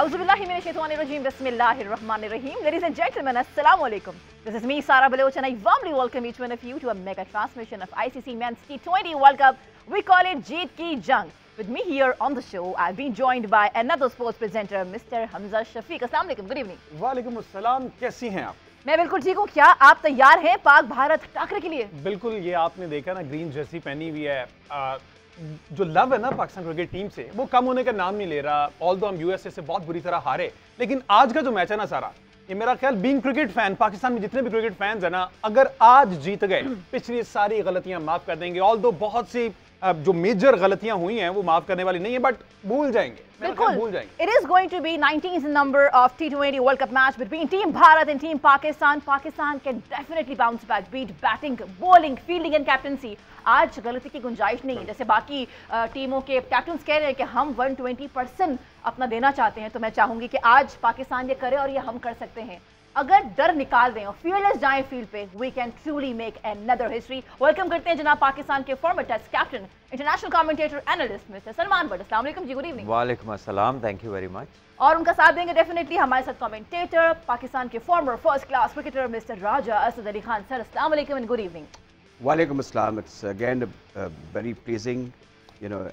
Auzubillahiminashaitanirrajim. Bismillahirrahmanirrahim. Ladies and gentlemen, Assalamu alaikum. This is me, Sara Baloch, and I warmly welcome each one of you to a mega transmission of ICC Men's T20 World Cup. We call it Jeet Ki Jang. With me here on the show, I've been joined by another sports presenter, Mr. Hamza Shafiq. Assalamu alaikum. Good evening. वालेकुम अस्सलाम, कैसी हैं आप? मैं बिल्कुल ठीक हूँ। क्या आप तैयार हैं पाक भारत टाकरे के लिए? बिल्कुल, ये आपने देखा ना, ग्रीन जर्सी पहनी हुई है। जो लव है ना पाकिस्तान क्रिकेट टीम से, वो कम होने का नाम नहीं ले रहा। ऑल्दो हम यूएसए से बहुत बुरी तरह हारे, लेकिन आज का जो मैच है ना सारा, ये मेरा ख्याल बीइंग क्रिकेट फैन, पाकिस्तान में जितने भी क्रिकेट फैंस है ना, अगर आज जीत गए, पिछली सारी गलतियां माफ कर देंगे। ऑल्दो बहुत सी जो मेजर गलतियां हुई हैं वो माफ करने वाली नहीं है, बट भूल जाएंगे, बिल्कुल भूल जाएंगे। It is going to be 19th number of T20 World Cup match between Team Bharat and Team Pakistan. Pakistan can definitely bounce back, beat batting, bowling, fielding and captaincy. आज गलती की गुंजाइश नहीं है। जैसे बाकी टीमों के कैप्टन्स कह रहे हैं कि हम 120% अपना देना चाहते हैं, तो मैं चाहूंगी कि आज पाकिस्तान ये करे और ये हम कर सकते हैं। अगर डर निकाल दें और fearless जाएं फील्ड पे, we can truly make another history. Welcome करते हैं जनाब पाकिस्तान के former test captain, international commentator, analyst mister Salman Butt. अस्सलाम वालेकुम जी, गुड इवनिंग। वालेकुम अस्सलाम, थैंक यू वेरी मच। और उनका साथ देंगे डेफिनेटली हमारे साथ कमेंटेटर, पाकिस्तान के former first class cricketer mister Raja Asad Ali Khan. Sir अस्सलाम वालेकुम and good evening. Walaikum Assalam. It's again a very pleasing,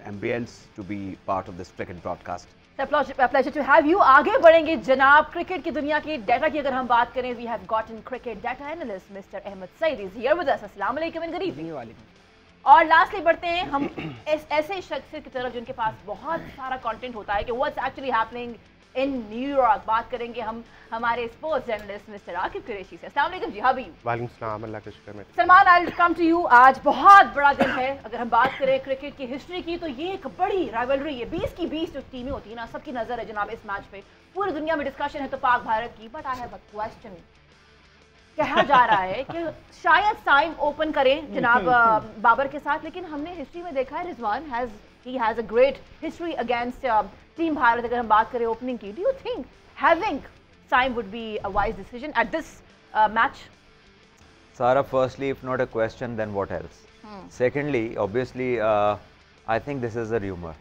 ambience to be part of this cricket broadcast. Pleasure to have you. आगे बढ़ेंगे जनाब क्रिकेट की दुनिया की डाटा की अगर हम बात करें, we have gotten cricket data analyst Mr. Ahmed Saeed is here with us. अस्सलाम वालेकुम एंड गुड इवनिंग। और लास्टली बढ़ते हैं हम ऐसे शख्स की तरफ जिनके पास बहुत सारा कंटेंट होता है कि what's actually happening in New York. बात करेंगे हम हमारे sports journalist mister Aqib Qureshi से। अस्सलाम वालेकुम जी, हाउ आर यू? वालेकुम सलाम, अल्लाह का शुक्र। Salman, I will come to you. आज बहुत बड़ा दिन है। अगर हम बात करें क्रिकेट की हिस्ट्री की, तो ये एक बड़ी राइवलरी है। 20 की 20 जो टीमें होती है ना, सबकी नजर है जनाब इस मैच पे। पूरी दुनिया में डिस्कशन है तो पाक भारत की, but I have a question. कहा जा रहा है कि शायद साइम ओपन करें जनाब बाबर के साथ, लेकिन हमने हिस्ट्री में देखा है Rizwan has a great history against team Bharat. अगर हम बात करें ओपनिंग की, do you think having Saim would be a wise decision at this match? Sara, firstly, if not a question, then what else? Secondly, obviously, I think this is a rumor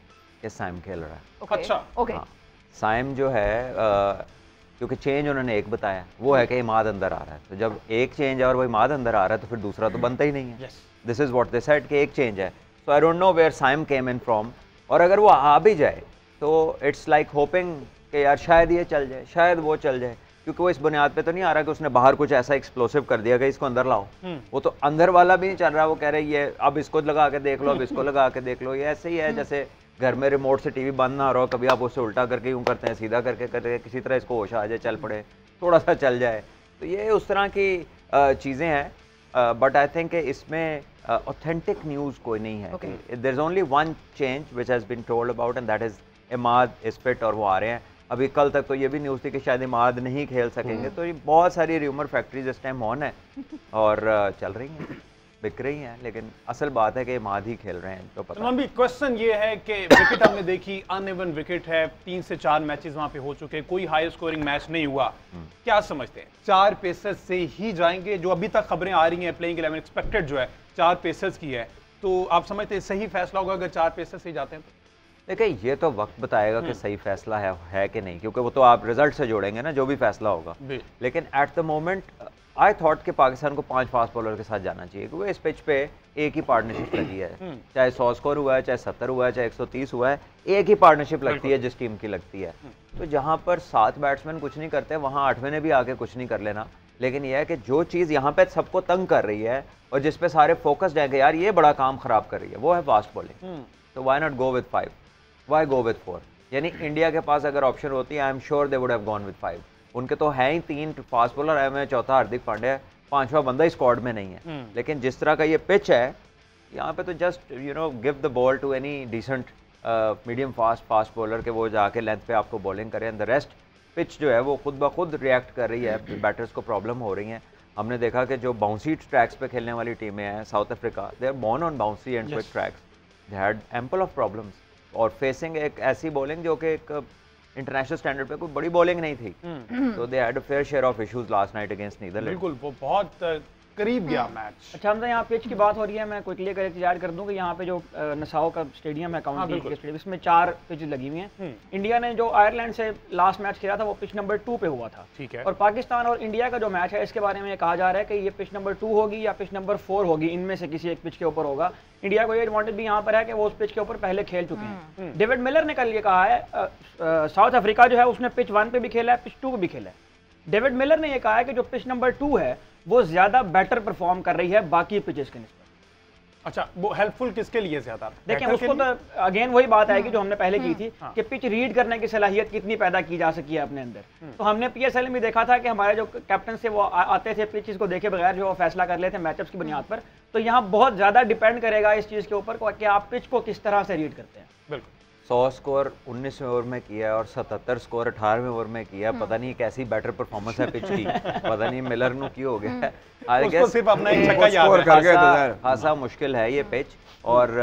कि साइम खेल रहा है। अच्छा, ओके। साइम जो है क्योंकि change उन्होंने एक बताया, वो है कि इमाद अंदर आ रहा है। तो जब एक चेंज है और वो इमाद अंदर आ रहा है, तो फिर दूसरा तो बनता ही नहीं है। This is what they said कि एक चेंज है। So I don't know where Saim came in from. और अगर वो आ भी जाए तो इट्स लाइक होपिंग कि यार शायद ये चल जाए, शायद वो चल जाए, क्योंकि वो इस बुनियाद पे तो नहीं आ रहा कि उसने बाहर कुछ ऐसा एक्सप्लोसिव कर दिया कि इसको अंदर लाओ। वो तो अंदर वाला भी नहीं चल रहा। वो कह रहे हैं ये अब इसको लगा के देख लो, अब इसको लगा के देख लो। ये ऐसे ही है जैसे घर में रिमोट से टीवी बंद ना हो रहा, कभी आप उससे उल्टा करके यूँ करते हैं, सीधा करके किसी तरह इसको होश आ जाए, चल पड़े, थोड़ा सा चल जाए। तो ये उस तरह की चीज़ें हैं। बट आई थिंक इसमें ऑथेंटिक न्यूज़ कोई नहीं है। There is only one change which has been told about and that is Imad is fit और वो आ रहे हैं। अभी कल तक तो ये भी न्यूज़ थी कि शायद इमाद नहीं खेल सकेंगे। तो ये बहुत सारी र्यूमर फैक्ट्रीज इस टाइम ऑन है और चल रही हैं, बिक रही हैं, लेकिन असल बात है कि इमाद ही खेल रहे हैं। तो पता भी क्वेश्चन ये है कि विकेट हमने देखी, अनइवन विकेट है, 3 से 4 मैचेस वहां पे हो चुके, कोई हाई स्कोरिंग मैच नहीं हुआ। क्या समझते हैं, 4 पेसर्स से ही जाएंगे? जो अभी तक खबरें आ रही हैं प्लेइंग 11 एक्सपेक्टेड जो है 4 पेसर्स की है, तो आप समझते हैं सही फैसला होगा अगर 4 पेसर्स से ही जाते हैं तो? देखिए, ये तो वक्त बताएगा कि सही फैसला है कि नहीं, क्योंकि वो तो आप रिजल्ट से जोड़ेंगे ना, जो भी फैसला होगा। लेकिन at the moment I thought कि पाकिस्तान को 5 फास्ट बॉलर के साथ जाना चाहिए, क्योंकि इस पिच पे एक ही पार्टनरशिप लगी है। चाहे 100 स्कोर हुआ है, चाहे 70 हुआ है, चाहे 130 हुआ है, एक ही पार्टनरशिप लगती है जिस टीम की लगती है। तो जहाँ पर 7 बैट्समैन कुछ नहीं करते, वहाँ 8वें ने भी आके कुछ नहीं कर लेना। लेकिन यह है कि जो चीज़ यहाँ पे सबको तंग कर रही है और जिस पे सारे फोकस्ड हैं कि यार ये बड़ा काम खराब कर रही है, वो है फास्ट बॉलिंग। तो why not go with 5, why go with 4? यानी इंडिया के पास अगर ऑप्शन होती है, I am sure they would have gone with 5। उनके तो है ही 3 फास्ट बॉलर है, मैं चौथा हार्दिक पांड्या है, 5वां बंदा स्क्वाड में नहीं है। लेकिन जिस तरह का ये पिच है, यहाँ पे तो just give the ball to any decent medium fast bowler के वो जाके लेंथ पे आपको बॉलिंग करें। एंड द रेस्ट पिच जो है वो खुद ब खुद रिएक्ट कर रही है, बैटर्स को प्रॉब्लम हो रही है। हमने देखा कि जो बाउंसी ट्रैक्स पे खेलने वाली टीमें हैं, South Africa, they are born on bouncy and quick tracks, they had ample of problems. और फेसिंग एक ऐसी बॉलिंग जो कि एक इंटरनेशनल स्टैंडर्ड पे कोई बड़ी बॉलिंग नहीं थी, तो they had a fair share of issues last night against Netherland. बिल्कुल, वो बहुत करीब गया मैच। अच्छा हमजा, यहाँ पिच की बात हो रही है, मैं क्विकली अगर एक याद कर दूं कि यहाँ पे जो नसाओ का स्टेडियम है, काउंटी के स्टेडियम, इसमें 4 पिच लगी हुई हैं। इंडिया ने जो आयरलैंड से लास्ट मैच खेला था वो पिच नंबर 2 पे हुआ था। ठीक है। और पाकिस्तान और इंडिया का जो मैच है इसके बारे में कहा जा रहा है कि ये पिच नंबर 2 होगी या पिच नंबर 4 होगी, इनमें से किसी एक पिच के ऊपर होगा। इंडिया को ये एडवांटेज भी यहाँ पर है कि वो उस पिच के ऊपर पहले खेल चुके हैं। डेविड मिलर ने कल ये कहा है, साउथ अफ्रीका जो है उसने पिच 1 पे भी खेला है, पिच 2 पे भी खेला है। डेविड मिलर ने ये कहा है कि जो पिच नंबर 2 है वो ज्यादा बेटर परफॉर्म कर रही है बाकी पिचेस के निस्बत। अच्छा, वो हेल्पफुल किसके लिए ज्यादा? देखिए उसको तो अगेन वही बात आएगी जो हमने पहले की थी कि पिच रीड करने की सलाहियत कितनी पैदा की जा सकी है अपने अंदर। तो हमने पीएसएल में भी देखा था कि हमारे जो कैप्टन से वो आते थे पिचेस को देखे बगैर जो फैसला कर लेते मैचअप्स की बुनियाद पर। तो यहाँ बहुत ज्यादा डिपेंड करेगा इस चीज के ऊपर कि आप पिच को किस तरह से रीड करते हैं। बिल्कुल। 100 स्कोर 19वें ओवर में किया है और 77 स्कोर 18वें ओवर में किया है। पता नहीं कैसी बेटर परफॉर्मेंस है पिच की, पता नहीं मिलर नु की हो गया है। उसको सिर्फ अपना एक छक्का याद है। खासा मुश्किल है ये पिच, और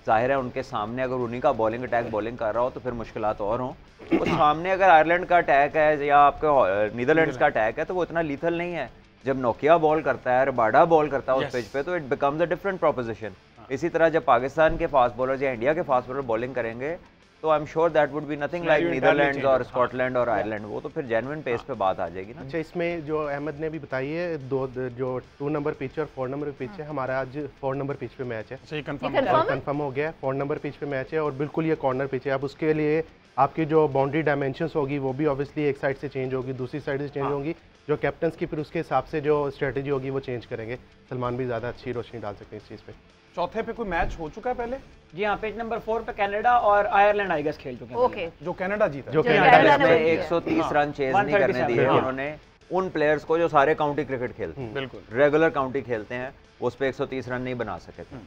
जाहिर है उनके सामने अगर उन्हीं का बॉलिंग अटैक बॉलिंग कर रहा हो तो फिर मुश्किलात और हों। तो सामने अगर आयरलैंड का अटैक है या आपके नीदरलैंड्स का अटैक है तो वो इतना लीथल नहीं है। जब नोकिया बॉल करता है, रबाडा बॉल करता है उस पिच पे, तो it becomes a different proposition. इसी तरह जब पाकिस्तान के फास्ट बॉलर्स या इंडिया के फास्ट बॉलर बॉलिंग करेंगे तो आई am sure that would be nothing like Netherlands और स्कॉटलैंड और आयरलैंड। वो तो फिर जेन्युइन पेस पे बात आ जाएगी ना। अच्छा, इसमें जो अहमद ने भी बताई है, जो 2 नंबर पिच और 4 नंबर पिच है, हमारा आज 4 नंबर पिच पे मैच है। सही कंफर्म हो गया। 4 नंबर पिच पे मैच है और बिल्कुल ये कॉर्नर पिच है। अब उसके लिए आपकी जो बाउंड्री डायमेंशंस होगी वो भी ऑब्वियसली एक साइड से चेंज होगी, दूसरी साइड से चेंज होगी। जो कैप्टन्स की फिर उसके हिसाब से जो स्ट्रेटजी होगी वो चेंज करेंगे। सलमान भी ज़्यादा अच्छी रोशनी डाल सकते हैं इस चीज़ पे। चौथे पे कोई मैच हो चुका है पहले? जी हाँ, पिच नंबर 4 पे कनाडा और आयरलैंड आई गेस खेल चुके हैं। ओके, जो कनाडा जीता, जो कनाडा में 130 रन चेज नहीं करने दिए उन्होंने उन प्लेयर्स को जो सारे काउंटी क्रिकेट खेलते हैं, बिल्कुल रेगुलर काउंटी खेलते हैं, उस पे 130 रन नहीं बना सके थे।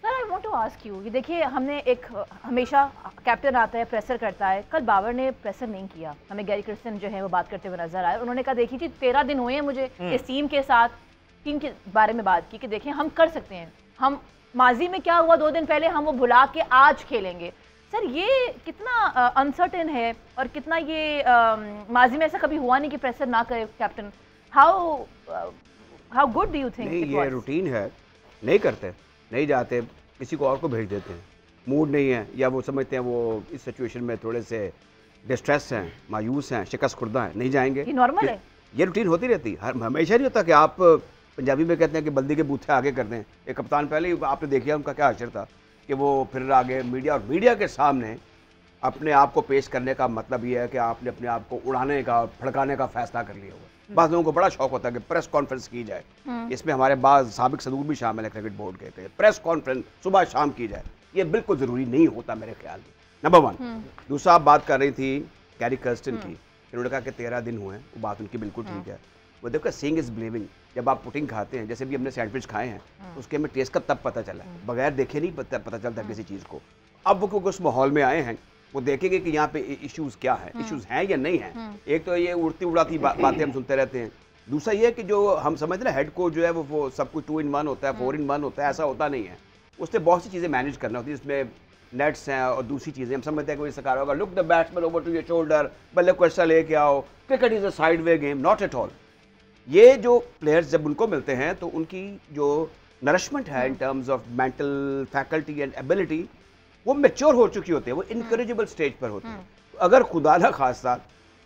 Sir I want to ask you, ये देखिए हमने एक हमेशा कैप्टन आता है प्रेशर करता है, कल बाबर ने प्रेशर नहीं किया। हमें गैरी क्रिस्टन जो है वो बात करते हुए नजर आए, उन्होंने कहा देखिए जी 13 दिन हुए हैं मुझे इस टीम के साथ, टीम के बारे में बात की कि देखिए हम कर सकते हैं, हम माजी में क्या हुआ 2 दिन पहले हम वो भुला के आज खेलेंगे। सर ये कितना अनसर्टेन है और कितना ये माजी में ऐसा कभी हुआ नहीं कि प्रेशर ना करे captain. How good do you think? ये रूटीन है, नहीं करते, नहीं जाते, किसी को और को भेज देते हैं। मूड नहीं है या वो समझते हैं वो इस सिचुएशन में थोड़े से डिस्ट्रेस हैं, मायूस हैं, शिकस्त खुर्दा हैं, नहीं जाएंगे। ये नॉर्मल है, ये रूटीन होती रहती है। हमेशा नहीं होता कि आप पंजाबी में कहते हैं कि बल्दी के बूथे आगे कर दें। एक कप्तान पहले ही आपने देखिए उनका क्या अक्षर था कि वो फिर आगे मीडिया, और मीडिया के सामने अपने आप को पेश करने का मतलब ये है कि आपने अपने आप को उड़ाने का, भड़काने का फैसला कर लिया हुआ। बाद लोगों को बड़ा शौक होता है कि प्रेस कॉन्फ्रेंस की जाए। इसमें हमारे बाद साबिक सदूर भी शामिल है क्रिकेट बोर्ड के, प्रेस कॉन्फ्रेंस सुबह शाम की जाए। ये बिल्कुल ज़रूरी नहीं होता मेरे ख्याल में, नंबर 1। दूसरा, आप बात कर रही थी गैरी कर्स्टन की, उन्होंने कहा कि 13 दिन हुए हैं, वो बात उनकी बिल्कुल ठीक है। वो देखो सीइंग इज बिलीविंग। जब आप पुटिंग खाते हैं, जैसे भी हमने सैंडविच खाए हैं, तो उसके हमें टेस्ट का तब पता चला, बगैर देखे नहीं पता चलता किसी चीज़ को। अब वो क्योंकि उस माहौल में आए हैं, वो देखेंगे कि यहाँ पे इश्यूज़ क्या है, इश्यूज़ हैं या नहीं हैं। एक तो ये उड़ती उड़ाती बातें हम सुनते रहते हैं। दूसरा ये कि जो हम समझते हैं हेड कोच जो है वो सब कुछ 2 in 1 होता है, 4 in 1 होता है, ऐसा होता नहीं है। उससे बहुत सी चीज़ें मैनेज करना होती है, इसमें नेट्स हैं और दूसरी चीज़ें। हम समझते हैं कि वही सकार होगा, look the batsman over to your shoulder, बल्ले को ऐसा लेके आओ, cricket is a side way game, not at all. ये जो प्लेयर्स जब उनको मिलते हैं तो उनकी जो नरिशमेंट है in terms of mental faculty and ability, वो मैच्योर हो चुकी होती है, वो इनकरेजेबल स्टेज पर होती है। तो अगर खुदा ना खासा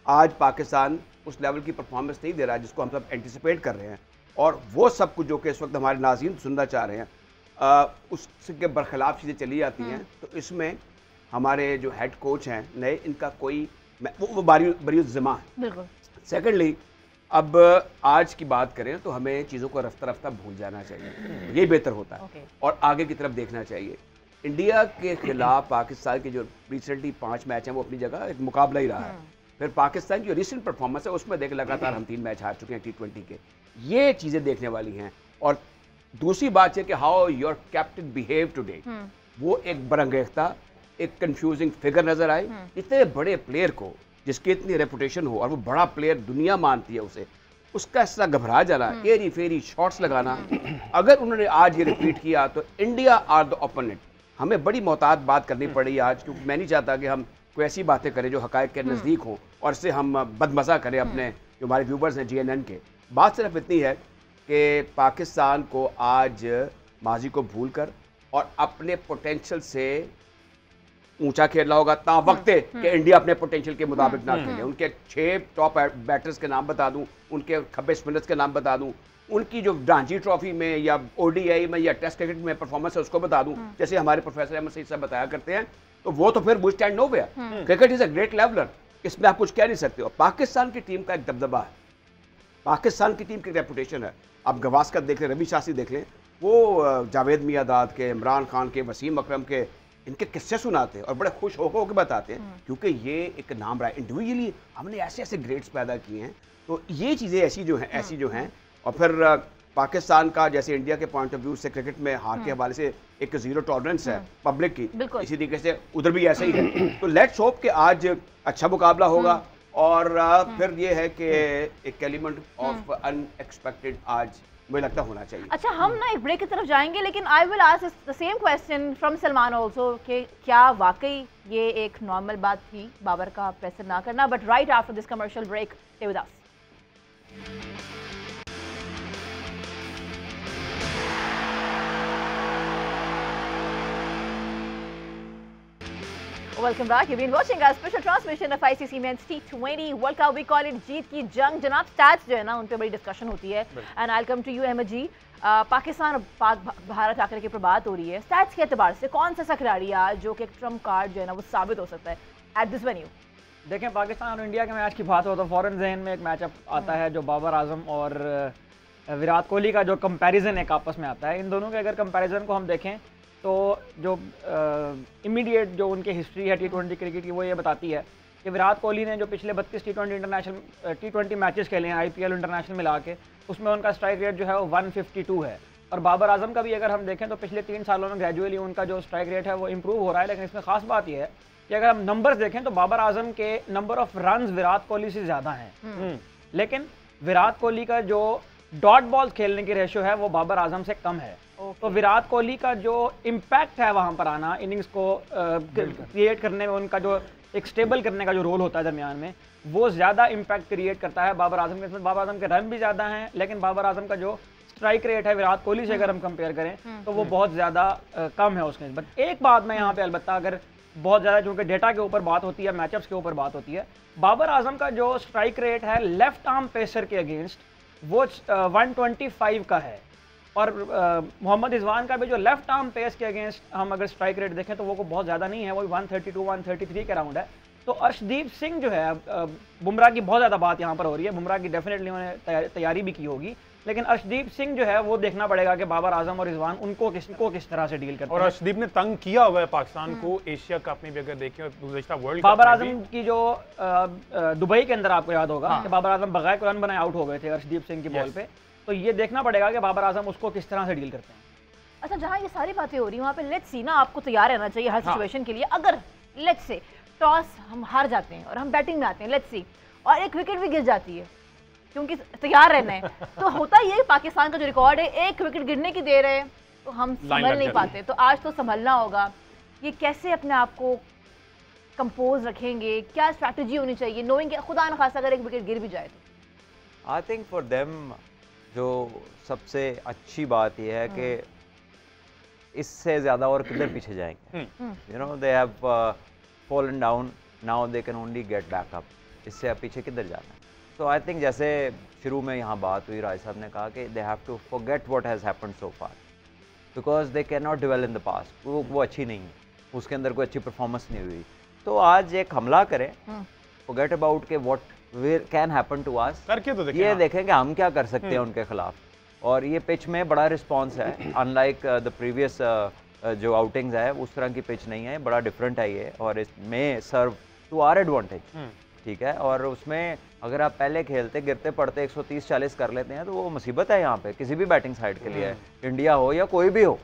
आज पाकिस्तान उस लेवल की परफॉर्मेंस नहीं दे रहा जिसको हम सब एंटिसिपेट कर रहे हैं, और वो सब कुछ जो कि इस वक्त हमारे नाज़रीन सुनना चाह रहे हैं, उसके बरखिलाफ चीज़ें चली जाती हैं, तो इसमें हमारे जो हेड कोच हैं नए, इनका कोई वो बरी ज़िम्मा है। बिल्कुल। सेकेंडली, अब आज की बात करें तो हमें चीज़ों को रफ्ता रफ्ता भूल जाना चाहिए, ये बेहतर होता है, और आगे की तरफ देखना चाहिए। इंडिया के खिलाफ पाकिस्तान के जो रिसेंटली 5 मैच हैं वो अपनी जगह एक मुकाबला ही रहा है। फिर पाकिस्तान की जो रिसेंट परफॉर्मेंस है उसमें देख लगातार हम 3 मैच हार चुके हैं T20 के, ये चीज़ें देखने वाली हैं। और दूसरी बात है कि how your captain behave today, वो एक बरंगेख्ता, एक कंफ्यूजिंग फिगर नजर आए। इतने बड़े प्लेयर को जिसकी इतनी रेपुटेशन हो और वो बड़ा प्लेयर दुनिया मानती है उसे, उसका इस तरह घबरा जाना, एरी फेरी शॉट्स लगाना, अगर उन्होंने आज ये रिपीट किया तो इंडिया आर द ओपोनेंट। हमें बड़ी मोहतात बात करनी पड़ी आज, क्योंकि मैं नहीं चाहता कि हम कोई ऐसी बातें करें जो हकायक के नज़दीक हो और इससे हम बदमज़ा करें अपने जो हमारे व्यूवर्स हैं GNN के। बात सिर्फ इतनी है कि पाकिस्तान को आज माजी को भूल कर और अपने पोटेंशियल से ऊंचा खेलना होगा। ता वक्त है कि इंडिया अपने पोटेंशियल के मुताबिक ना खेले। उनके 6 टॉप बैटर्स के नाम बता दूं, उनके खब्बे स्पिनर्स के नाम बता दूं, उनकी जो रणजी ट्रॉफी में या ओडीआई में या टेस्ट क्रिकेट में परफॉर्मेंस है उसको बता दूं, जैसे हमारे प्रोफेसर अहमद सईद साहब बताया करते हैं, तो वो तो फिर we stand nowhere. Cricket is a great leveller, इसमें आप कुछ कह नहीं सकते। और पाकिस्तान की टीम का एक दबदबा है, पाकिस्तान की टीम की रेपुटेशन है। आप गवास्कर देख लें, रवि शास्त्री देख लें, वो जावेद मियादाद के, इमरान खान के, वसीम अकरम के, इनके किस्से सुनाते हैं और बड़े खुश होकर बताते हैं, क्योंकि ये एक नाम रहा है। इंडिविजुअली हमने ऐसे ऐसे ग्रेड्स पैदा किए हैं। तो ये चीज़ें ऐसी जो हैं और फिर पाकिस्तान का जैसे इंडिया के पॉइंट ऑफ व्यू से क्रिकेट में हार के हवाले से एक जीरो टॉलरेंस है पब्लिक की, इसी तरीके से उधर भी ऐसा ही है। तो लेट्स होप कि आज अच्छा मुकाबला होगा और फिर ये है कि एक एलिमेंट ऑफ अनएक्सपेक्टेड आज मुझे लगता होना चाहिए। अच्छा, हम ना एक ब्रेक की तरफ जाएंगे, लेकिन I will ask the same question from Salman also कि क्या वाकई ये एक नॉर्मल बात थी बाबर का प्रेशर ना करना? But right after this commercial break, stay with us. Welcome back. You've been watching our special transmission of ICC Men's T20 World Cup. We call it जीत की जंग। जनाब स्टैट्स जो है ना, उन पे बड़ी डिस्कशन होती है। And I come to you Ahmed ji. Pakistan और पाक भारत आकर के ऊपर बात हो रही है, स्टैट्स के एतबार से कौन सा खिलाड़ी है जो कि एक ट्रम्प कार्ड जो है ना वो साबित हो सकता है एट दिस वेन्यू? देखें, पाकिस्तान और इंडिया के मैच की बात हो तो फौरन जहन में एक मैचअप आता है जो बाबर आजम और विराट कोहली का जो कंपैरिजन एक आपस में आता है। इन दोनों के अगर कंपैरिजन को हम देखें तो जो इमीडिएट जो उनकी हिस्ट्री है T20 क्रिकेट की, वो ये बताती है कि विराट कोहली ने जो पिछले 32 T20 मैचेस खेले हैं IPL इंटरनेशनल मिला के, उसमें उनका स्ट्राइक रेट जो है वो 152 है। और बाबर आजम का भी अगर हम देखें तो पिछले 3 सालों में ग्रेजुअली उनका जो स्ट्राइक रेट है वो इम्प्रूव हो रहा है। लेकिन इसमें खास बात यह है कि अगर हम नंबर्स देखें तो बाबर आजम के number of run Virat Kohli से ज़्यादा हैं, लेकिन विराट कोहली का जो डॉट बॉल खेलने की रेशियो है वो बाबर आजम से कम है। तो विराट कोहली का जो इम्पैक्ट है वहां पर आना, इनिंग्स को क्रिएट करने में, उनका जो एक स्टेबल करने का जो रोल होता है दरमियान में, वो ज़्यादा इम्पैक्ट क्रिएट करता है बाबर आजम के। इसमें बाबर आजम के रन भी ज़्यादा हैं, लेकिन बाबर आजम का जो स्ट्राइक रेट है विराट कोहली से अगर हम कंपेयर करें तो वो बहुत ज़्यादा कम है उसके। बट एक बात मैं यहाँ पे अलबत्ता, अगर बहुत ज़्यादा चूँकि डेटा के ऊपर बात होती है, मैचअप्स के ऊपर बात होती है, बाबर आजम का जो स्ट्राइक रेट है लेफ्ट आर्म पेसर के अगेंस्ट वो 125 का है। और मोहम्मद रिजवान का भी जो लेफ्ट आर्म पेस के अगेंस्ट हम अगर स्ट्राइक रेट देखें तो वो को बहुत ज़्यादा नहीं है, वो 132-133 के राउंड है। तो अर्शदीप सिंह जो है, बुमराह की बहुत ज़्यादा बात यहाँ पर हो रही है, बुमराह की डेफिनेटली उन्होंने तैयारी भी की होगी, लेकिन अर्शदीप सिंह जो है वो देखना पड़ेगा कि बाबर आजम और रिजवान उनको किस तरह से डील करते हैं। और अर्शदीप ने तंग किया हुआ है पाकिस्तान को एशिया कप में भी, अगर देखें गुज़श्ता वर्ल्ड बाबर आजम की जो दुबई के अंदर आपको याद होगा कि बाबर आजम बगैर रन बनाए आउट हो गए थे अर्शदीप सिंह की बॉल पे। तो ये देखना पड़ेगा कि बाबर आजम उसको किस तरह से डील करते हैं। अच्छा, जहाँ ये सारी बातें हो रही हैं वहाँ पे लेट्स सी ना, आपको तैयार रहना चाहिए हर सिचुएशन के लिए। अगर लेट्स से टॉस हम हार जाते हैं और हम बैटिंग में आते हैं, लेट्स सी, और एक विकेट भी गिर जाती है, क्योंकि तैयार रहना है, तो होता ये पाकिस्तान का जो रिकॉर्ड है, एक विकेट गिरने की देर है तो हम संभल नहीं पाते। तो आज तो संभलना होगा। ये कैसे अपने आप को कंपोज रखेंगे, क्या स्ट्रैटेजी होनी चाहिए, नोइंग खुदा न खासा अगर एक विकेट गिर भी जाए तो? आई थिंक फॉर देम जो सबसे अच्छी बात यह है कि इससे ज़्यादा और किधर पीछे जाएंगे। You know they have fallen down, now they can only get back up. इससे अब पीछे किधर जाना है? तो आई थिंक जैसे शुरू में यहाँ बात हुई, राज साहब ने कहा कि they have to forget what has happened so far, because they can not dwell in the past. वो अच्छी नहीं है, उसके अंदर कोई अच्छी परफॉर्मेंस नहीं हुई। तो आज एक हमला करें, फॉरगेट अबाउट के what can happen to us, करके तो ये देखें कि हम क्या कर सकते हैं उनके खिलाफ। और ये पिच में बड़ा रिस्पॉन्स है, अनलाइक द प्रीवियस जो आउटिंग्स है उस तरह की पिच नहीं है, बड़ा डिफरेंट है ये, और इसमें सर्व टू आवर एडवांटेज, ठीक है। और उसमें अगर आप पहले खेलते गिरते पड़ते 130-40 कर लेते हैं तो वो मुसीबत है यहाँ पे किसी भी बैटिंग साइड के लिए, इंडिया हो या कोई भी हो।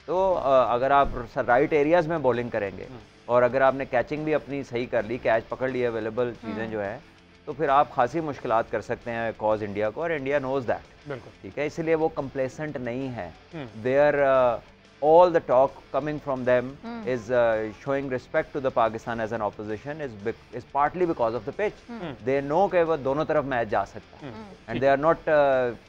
तो अगर आप राइट एरियाज में बॉलिंग करेंगे और अगर आपने कैचिंग भी अपनी सही कर ली, कैच पकड़ ली, अवेलेबल चीज़ें जो है, तो फिर आप खासी मुश्किलात कर सकते हैं कॉज इंडिया को, और इंडिया नोज दैट, ठीक है। इसलिए वो कंप्लेसेंट नहीं है। There all the talk coming from them is showing respect to the Pakistan as an opposition is partly because of the pitch. They know कि वो दोनों तरफ मैच जा सकता है and they are not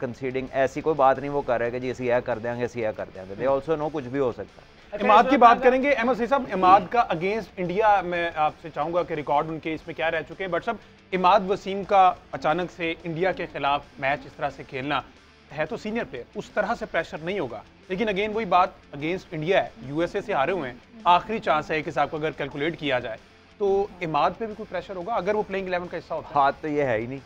conceding. ऐसी कोई बात नहीं वो कर रहे कि जी ऐसी यह कर देंगे ऐसी यह कर देंगे. They also know कुछ भी हो सकता है. इमाद की बात करेंगे. अहमद सईद साहब, इमाद का अगेंस्ट इंडिया मैं आपसे चाहूंगा कि रिकॉर्ड उनके इसमें क्या रह चुके हैं, बट सब इमाद वसीम का अचानक से इंडिया के खिलाफ मैच इस तरह से खेलना है तो सीनियर प्लेयर, उस तरह से प्रेशर नहीं होगा. लेकिन अगेन वही बात, अगेंस्ट इंडिया है, यूएसए से हारे हुए हैं, आखिरी चांस है कि साहब को अगर कैलकुलेट किया जाए तो इमाद पे भी कोई प्रेशर होगा अगर वो प्लेइंग 11 का हिस्सा होता है. बात तो ये है ही नहीं.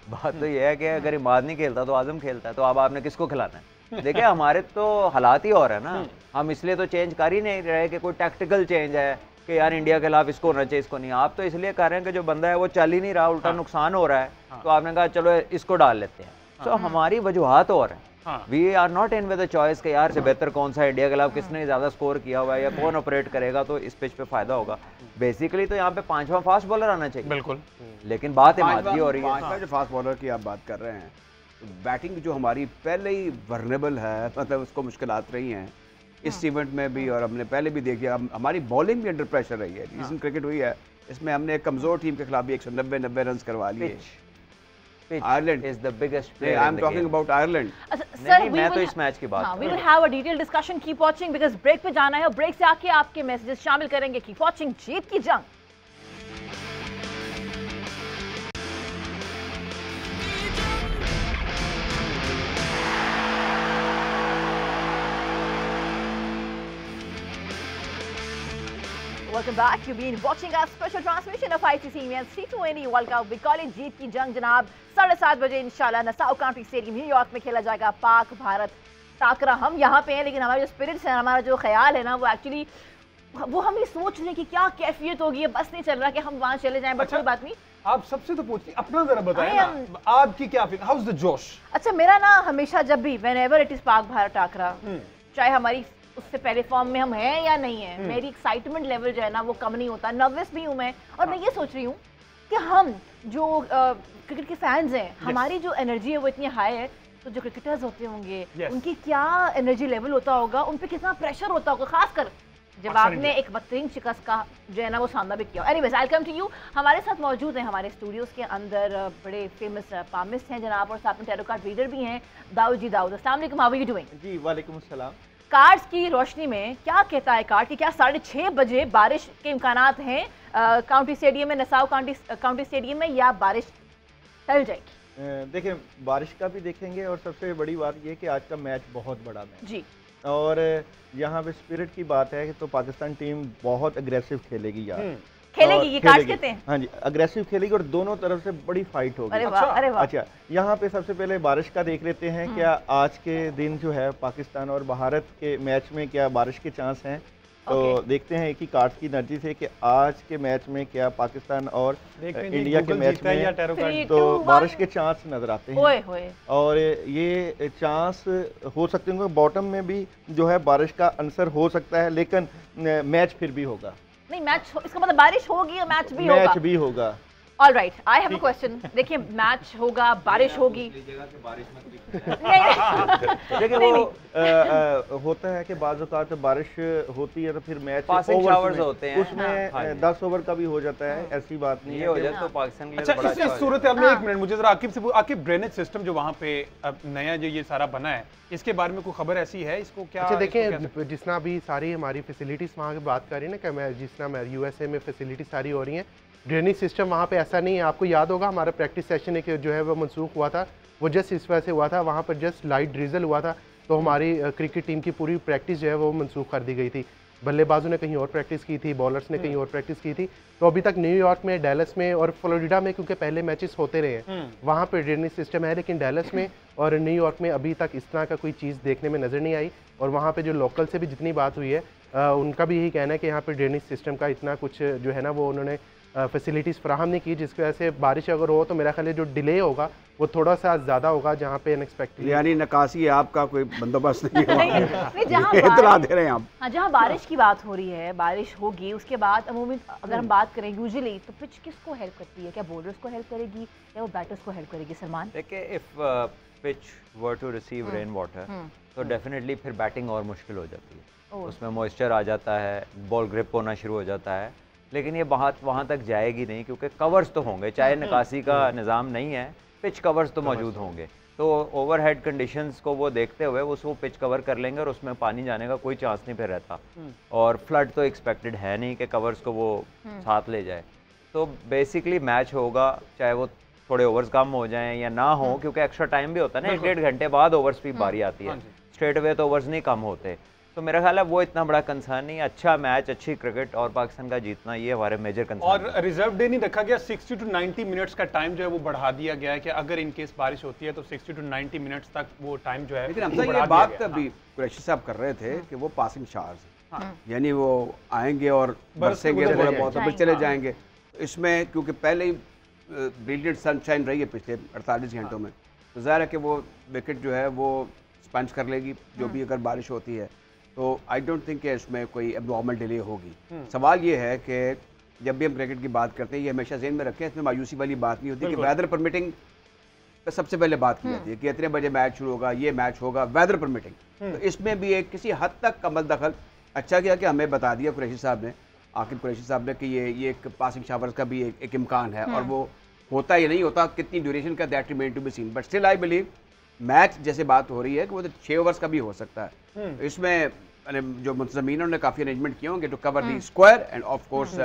बात तो ये है कि अगर इमाद नहीं खेलता तो आजम खेलता है, तो अब आपने किसको खिलाना है? देखिए हमारे तो हालात ही और है ना, हम इसलिए तो चेंज कर ही नहीं रहे कि कोई टैक्टिकल चेंज है कि यार इंडिया के खिलाफ इसको होना चाहिए इसको नहीं. आप तो इसलिए कर रहे हैं कि जो बंदा है वो चल ही नहीं रहा, उल्टा नुकसान हो रहा है, तो आपने कहा चलो इसको डाल लेते हैं. तो हमारी वजूहात और हैं. We are not in with the choice कि यार से बेहतर कौन सा है इंडिया के खिलाफ, किसने ज़्यादा स्कोर किया हुआ है या कौन ऑपरेट करेगा तो इस पिच पे फायदा होगा. बेसिकली तो यहाँ पे 5वां फास्ट बॉलर आना चाहिए. बिल्कुल. लेकिन बात इमाद की हो रही है. 5वां जो फास्ट बॉलर की आप बात कर रहे हैं, बैटिंग जो हमारी पहले ही वर्नेबल है, मतलब उसको मुश्किलात रही हैं इस इवेंट में भी, और हमने पहले भी देखी हमारी बॉलिंग भी अंडर प्रेशर रही है. रीसेंट क्रिकेट हुई है, इसमें हमने एक कमज़ोर टीम के खिलाफ भी 190 रन करवा लिए. Ireland is the biggest player. I'm talking about Ireland. Sir, मैं तो इस मैच की बात कर रहा हूं. We will have a detailed discussion. Keep watching because break पे जाना है और break से आके आपके मैसेजेस शामिल करेंगे. Keep watching. जीत की जंग. Welcome back. You've been watching our special transmission of ICC Women's T20 World Cup. We call it जीत की जंग जनाब. 7:30 बजे इंशाल्लाह नसाउ काउंटी स्टेडियम न्यूयॉर्क में खेला जाएगा पाक भारत टाकरा. हम यहाँ पे हैं लेकिन हमारे जो स्पिरिट्स हैं, हमारा जो ख्याल है ना, वो एक्चुअली वो हम ये सोच रहे हैं कि क्या कैफियत होगी. बस नहीं चल रहा कि हम वहाँ चले जाएं. बट कोई बात नहीं, आप सबसे तो पूछती अपना जरा बताएं ना, आपकी क्या फीलिंग, हाउ इज द जोश? अच्छा, मेरा ना हमेशा जब भी whenever it is Pak Bharat टाकरा, चाहे हमारी उससे पहले फॉर्म में हम हैं या नहीं है, मेरी एक्साइटमेंट लेवल जो है ना वो कम नहीं होता. नर्वस भी हूँ मैं, और मैं ये सोच रही हूँ कि हम जो क्रिकेट के फैंस हैं, हमारी जो एनर्जी है वो इतनी हाई है, तो जो क्रिकेटर्स होते होंगे उनकी क्या एनर्जी लेवल होता होगा, उन पे कितना प्रेशर होता होगा, खासकर जब आपने एक बदतरीन शिकस्त का जो है ना वो सामना भी किया. Anyways, I come to you. हमारे साथ मौजूद हैं हमारे स्टूडियोज के अंदर बड़े फेमस पामिस्ट हैं जनाब, और साथ में टैरो कार्ड रीडर भी हैं दाऊद जी. दाऊद, अस्सलाम वालेकुम, हाउ आर यू डूइंग? जी वालेकुम अस्सलाम. कार्ड्स की रोशनी में क्या कहता है कार्ड कि क्या 6:30 बजे बारिश के इम्कानात हैं काउंटी स्टेडियम में, नसाउ काउंटी स्टेडियम में, या बारिश टल जाएगी? देखिए, बारिश का भी देखेंगे और सबसे बड़ी बात ये कि आज का मैच बहुत बड़ा मैच जी, और यहाँ पे स्पिरिट की बात है कि तो पाकिस्तान टीम बहुत अग्रेसिव खेलेगी यार. खेलेगी, ये कार्ड्स कहते हैं. हाँ जी, अग्रेसिव खेलेगी और दोनों तरफ से बड़ी फाइट होगी. अरे वाह, अरे वाह. अच्छा, यहाँ पे सबसे पहले बारिश का देख लेते हैं. क्या आज के दिन जो है पाकिस्तान और भारत के मैच में क्या बारिश के चांस हैं? तो देखते हैं एक ही कार्ड की एनर्जी से कि आज के मैच में क्या पाकिस्तान और इंडिया के मैच में तो बारिश के चांस नजर आते हैं. और ये चांस हो सकते हैं बॉटम में भी जो है बारिश का आंसर हो सकता है, लेकिन मैच फिर भी होगा. नहीं, मैच इसका मतलब बारिश होगी और मैच भी होगा. All right, I have a question. देखिए, मैच होगा, बारिश होगी. देखिए, वो होता है कि बाज़ औक़ात बारिश होती है तो फिर मैच ओवर्स होते हैं, उसमें 10 ओवर का भी हो जाता है. ऐसी बात नहीं है, हो जाए तो पाकिस्तान के लिए अच्छा, बड़ा इस सूरत में एक मिनट मुझे जरा आकिब से, आकिब ड्रेनेज सिस्टम जो वहाँ पे नया जो ये सारा बना है, इसके बारे में कोई खबर ऐसी है? इसको क्या? अच्छा, देखें, जितना भी सारी हमारी फैसिलिटीज़ वहाँ की बात कर रही है ना, कि मैं जितना यूएसए में फैसिलिटी सारी हो रही हैं, ड्रेनेज सिस्टम वहाँ पे ऐसा नहीं है. आपको याद होगा हमारा प्रैक्टिस सेशन एक जो है वो मनसूख हुआ था, वो जस्ट इस वजह से हुआ था, वहाँ पर जस्ट लाइट ड्रिजल हुआ था, तो हमारी क्रिकेट टीम की पूरी प्रैक्टिस जो है वो मनसूख कर दी गई थी. बल्लेबाजों ने कहीं और प्रैक्टिस की थी, बॉलर्स ने कहीं और प्रैक्टिस की थी. तो अभी तक न्यूयॉर्क में, डैलस में और फ्लोरिडा में, क्योंकि पहले मैचेस होते रहे हैं, वहाँ पे ड्रेनेज सिस्टम है, लेकिन डैलस में और न्यूयॉर्क में अभी तक इस तरह का कोई चीज़ देखने में नज़र नहीं आई. और वहाँ पे जो लोकल से भी जितनी बात हुई है, उनका भी यही कहना है कि यहाँ पे ड्रेनेज सिस्टम का इतना कुछ जो है ना वो उन्होंने फैसिलिटीज़ फराहम नहीं की, जिसकी वजह से बारिश अगर हो तो मेरा ख्याल है जो डिले होगा वो थोड़ा सा ज़्यादा होगा, जहाँ पे अनएक्सपेक्टेड. यानी नकासी आपका कोई बंदोबस्त नहीं हुआ. नहीं, जहाँ इतला दे रहे हैं आप. हाँ, जहाँ बारिश की बात हो रही है, बारिश होगी, उसके बाद अमूमन अगर हम बात करें यूजुअली तो पिच किसको हेल्प करती है? क्या बॉलर्स को हेल्प करेगी या वो बैटर्स को हेल्प करेगी? सलमान, देखिए, if pitch were to receive rain water तो डेफिनेटली फिर बैटिंग और मुश्किल हो जाती है, उसमें मॉइस्चर आ जाता है, बॉल ग्रिप होना शुरू हो जाता है, लेकिन ये वहाँ तक जाएगी नहीं क्योंकि कवर्स तो होंगे, चाहे निकासी का निज़ाम नहीं है, पिच कवर्स तो मौजूद होंगे। तो ओवरहेड कंडीशंस को वो देखते हुए उसको पिच कवर कर लेंगे और उसमें पानी जाने का कोई चांस नहीं फिर रहता, और फ्लड तो एक्सपेक्टेड है नहीं कि कवर्स को वो साथ ले जाए। तो बेसिकली मैच होगा चाहे वो थोड़े ओवर्स कम हो जाएं या ना हो, क्योंकि एक्स्ट्रा टाइम भी होता है ना, 1-1.5 घंटे बाद ओवर्स की बारी आती है, स्ट्रेट अवे तो ओवर्स नहीं कम होते। तो मेरा ख्याल है वो इतना बड़ा कंसर्न नहीं, अच्छा मैच, अच्छी क्रिकेट और पाकिस्तान का जीतना ये हमारे मेजर कंसर्न। और रिजर्व डे नहीं रखा गया, 60 to 90 मिनट्स का टाइम जो है वो बढ़ा दिया गया है कि अगर इन केस बारिश होती है तो 60 to 90 मिनट्स तक वो टाइम जो है। लेकिन हमसे ये बात अभी कुरैशी साहब कर रहे थे कि वो पासिंग शार्स, यानी वो आएंगे और बरसेंगे, थोड़ा बहुत फिर चले जाएंगे। इसमें क्योंकि पहले ही ब्रिलियंट सनशाइन रही है पिछले 48 घंटों में, तो ज़ाहिर है कि वो विकेट जो है वो स्पंज कर लेगी जो भी अगर बारिश होती है। तो आई डोंट थिंक कि इसमें कोई एबनॉर्मल डिले होगी। सवाल ये है कि जब भी हम क्रिकेट की बात करते हैं ये हमेशा ज़हन में रखें, इसमें मायूसी वाली बात नहीं होती कि वेदर परमिटिंग पे सबसे पहले बात की जाती है कि इतने बजे मैच शुरू होगा, ये मैच होगा, वेदर परमिटिंग। तो इसमें भी एक किसी हद तक कमल दखल अच्छा किया कि हमें बता दिया कुरैशी साहब ने, आकिब कुरैशी साहब ने, कि ये एक पासिंग शावर्स का भी एक इम्कान है, और वो होता या नहीं होता, कितनी ड्यूरेशन का, that remain to be seen. But still I believe match जैसे बात हो रही है कि वो तो 6 ओवर्स का भी हो सकता है। इसमें जो मुंतज़मीनों ने काफ़ी अरेंजमेंट किए होंगे to cover the square and of course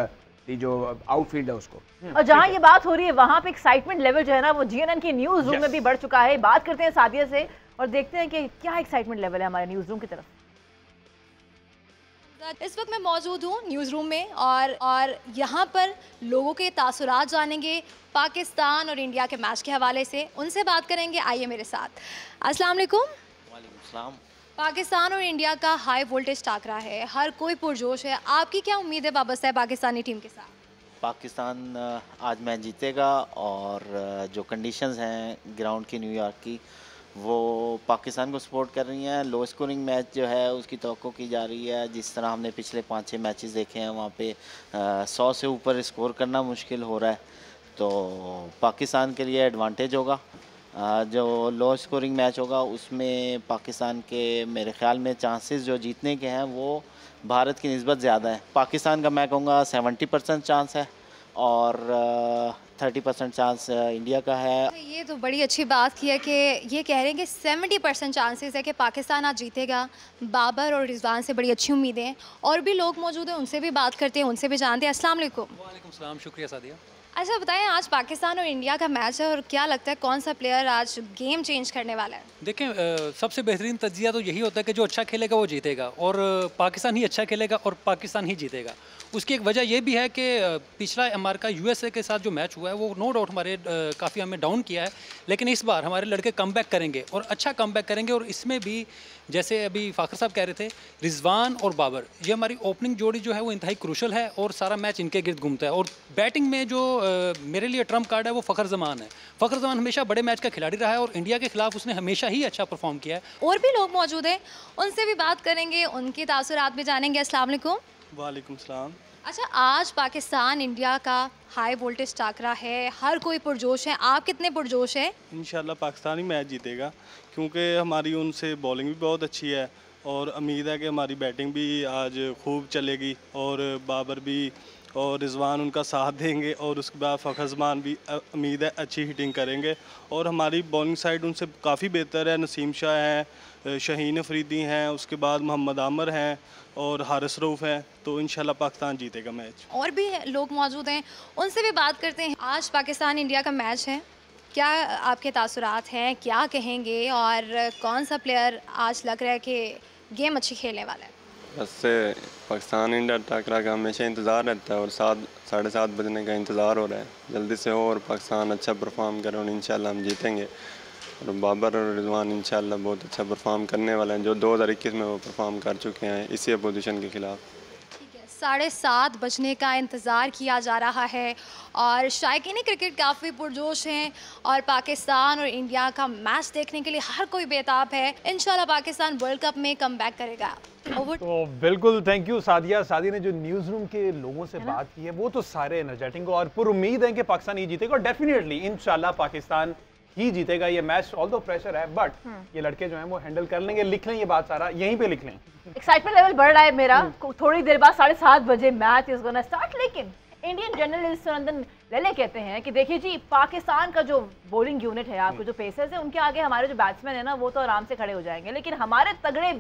जो आउटफील्ड है उसको। और जहाँ ये बात हो रही है वहाँ पे एक्साइटमेंट लेवल जो है ना वो जीएनएन की न्यूज़ रूम में भी बढ़ चुका है। बात करते हैं सादिया से और देखते हैं कि क्या एक्साइटमेंट लेवल है हमारे न्यूज़ रूम की तरफ। इस वक्त मैं मौजूद हूँ न्यूज़ रूम में और यहाँ पर लोगों के तासुरात जानेंगे पाकिस्तान और इंडिया के मैच के हवाले से, उनसे बात करेंगे। आइए मेरे साथ। अस्सलाम वालेकुम। वालेकुम सलाम। पाकिस्तान और इंडिया का हाई वोल्टेज टाकरा है, हर कोई पुरजोश है, आपकी क्या उम्मीद है वाबस्ता है पाकिस्तानी टीम के साथ? पाकिस्तान आज मैच जीतेगा और जो कंडीशंस हैं ग्राउंड की न्यूयॉर्क की वो पाकिस्तान को सपोर्ट कर रही हैं। लो स्कोरिंग मैच जो है उसकी तवक्को की जा रही है, जिस तरह हमने पिछले 5-6 मैचेस देखे हैं वहाँ पे 100 से ऊपर स्कोर करना मुश्किल हो रहा है, तो पाकिस्तान के लिए एडवांटेज होगा। जो लो स्कोरिंग मैच होगा उसमें पाकिस्तान के मेरे ख्याल में चांसेस जो जीतने के हैं वो भारत की निस्बत ज़्यादा है। पाकिस्तान का मैं कहूँगा 70% चांस है और 30% चांस इंडिया का है। ये तो बड़ी अच्छी बात की है कि ये कह रहे हैं कि 70% चांसेस है कि पाकिस्तान आज जीतेगा। बाबर और रिजवान से बड़ी अच्छी उम्मीदें हैं, और भी लोग मौजूद हैं, उनसे भी बात करते हैं, उनसे भी जानते हैं। अस्सलाम वालेकुम। वालेकुम सलाम, शुक्रिया सादिया। अच्छा बताएं, आज पाकिस्तान और इंडिया का मैच है और क्या लगता है कौन सा प्लेयर आज गेम चेंज करने वाला है? देखें, सबसे बेहतरीन तज्जिया तो यही होता है कि जो अच्छा खेलेगा वो जीतेगा, और पाकिस्तान ही अच्छा खेलेगा और पाकिस्तान ही जीतेगा। उसकी एक वजह यह भी है कि पिछला हमारे का यूएसए के साथ जो मैच हुआ है वो नो डाउट हमारे काफ़ी हमें डाउन किया है, लेकिन इस बार हमारे लड़के कमबैक करेंगे और अच्छा कमबैक करेंगे। और इसमें भी जैसे अभी फ़ाखर साहब कह रहे थे, रिजवान और बाबर, ये हमारी ओपनिंग जोड़ी जो है वो इंतहाई क्रूशल है और सारा मैच इनके गिर्द घूमता है। और बैटिंग में जो मेरे लिए ट्रम्प कार्ड है वो फ़खर जमान है। फ़खर जमान हमेशा बड़े मैच का खिलाड़ी रहा है और इंडिया के खिलाफ उसने हमेशा ही अच्छा परफॉर्म किया है। और भी लोग मौजूद हैं, उनसे भी बात करेंगे, उनके तासुरात भी जानेंगे। अस्सलाम वालेकुम। वालेकुम सलाम। अच्छा, आज पाकिस्तान इंडिया का हाई वोल्टेज टाकरा है, हर कोई पुरजोश है, आप कितने पुरजोश हैं? इंशाल्लाह पाकिस्तान ही मैच जीतेगा क्योंकि हमारी उनसे बॉलिंग भी बहुत अच्छी है और उम्मीद है कि हमारी बैटिंग भी आज खूब चलेगी और बाबर भी और रिजवान उनका साथ देंगे और उसके बाद फ़खर जमान भी उम्मीद है अच्छी हिटिंग करेंगे। और हमारी बॉलिंग साइड उनसे काफ़ी बेहतर है, नसीम शाह हैं, शाहीन अफरीदी हैं, उसके बाद मोहम्मद आमर हैं और हारिस रऊफ़ हैं, तो इंशाल्लाह पाकिस्तान जीतेगा मैच। और भी लोग मौजूद हैं, उनसे भी बात करते हैं। आज पाकिस्तान इंडिया का मैच है, क्या आपके तासुरात हैं, क्या कहेंगे, और कौन सा प्लेयर आज लग रहा है कि गेम अच्छी खेलने वाला है? बस पाकिस्तान इंडिया टकरा का हमेशा इंतज़ार रहता है और 7-7:30 बजने का इंतज़ार हो रहा है, जल्दी से हो और पाकिस्तान अच्छा परफॉर्म करे और इंशाल्लाह हम जीतेंगे। और बाबर और रिजवान इंशाल्लाह बहुत अच्छा परफॉर्म करने वाले हैं, जो 2021 में वो परफॉर्म कर चुके हैं इसी अपोजिशन के खिलाफ। 7:30 बजने का इंतज़ार किया जा रहा है और शायकीन क्रिकेट काफ़ी पुरजोश हैं और पाकिस्तान और इंडिया का मैच देखने के लिए हर कोई बेताब है। इंशाल्लाह पाकिस्तान वर्ल्ड कप में कमबैक करेगा। तो बिल्कुल थैंक यू सादिया। सादिया ने जो न्यूज़ रूम के लोगों से बात की है वो तो सारे एनर्जेटिक और पुर उम्मीद है कि पाकिस्तान ये जीतेगा और डेफिनेटली इंशाल्लाह पाकिस्तान ही जीतेगा ये मैच, ऑल्दो प्रेशर है, बट ये लड़के जो हैं वो हैंडल कर लेंगे। लिख लें ये बात सारा, यहीं पे लिख लें। एक्साइटमेंट लेवल बढ़ रहा है मेरा। थोड़ी देर बाद 7:30 बजे मैच इज गोना स्टार्ट, लेकिन इंडियन जर्नलिस्ट सुनंदन लेले कहते हैं कि देखिए जी, पाकिस्तान का जो बॉलिंग यूनिट है, आपके जो पेसर्स है, उनके आगे हमारे जो बैट्समैन है ना, वो तो आराम से खड़े हो जाएंगे, लेकिन हमारे तगड़े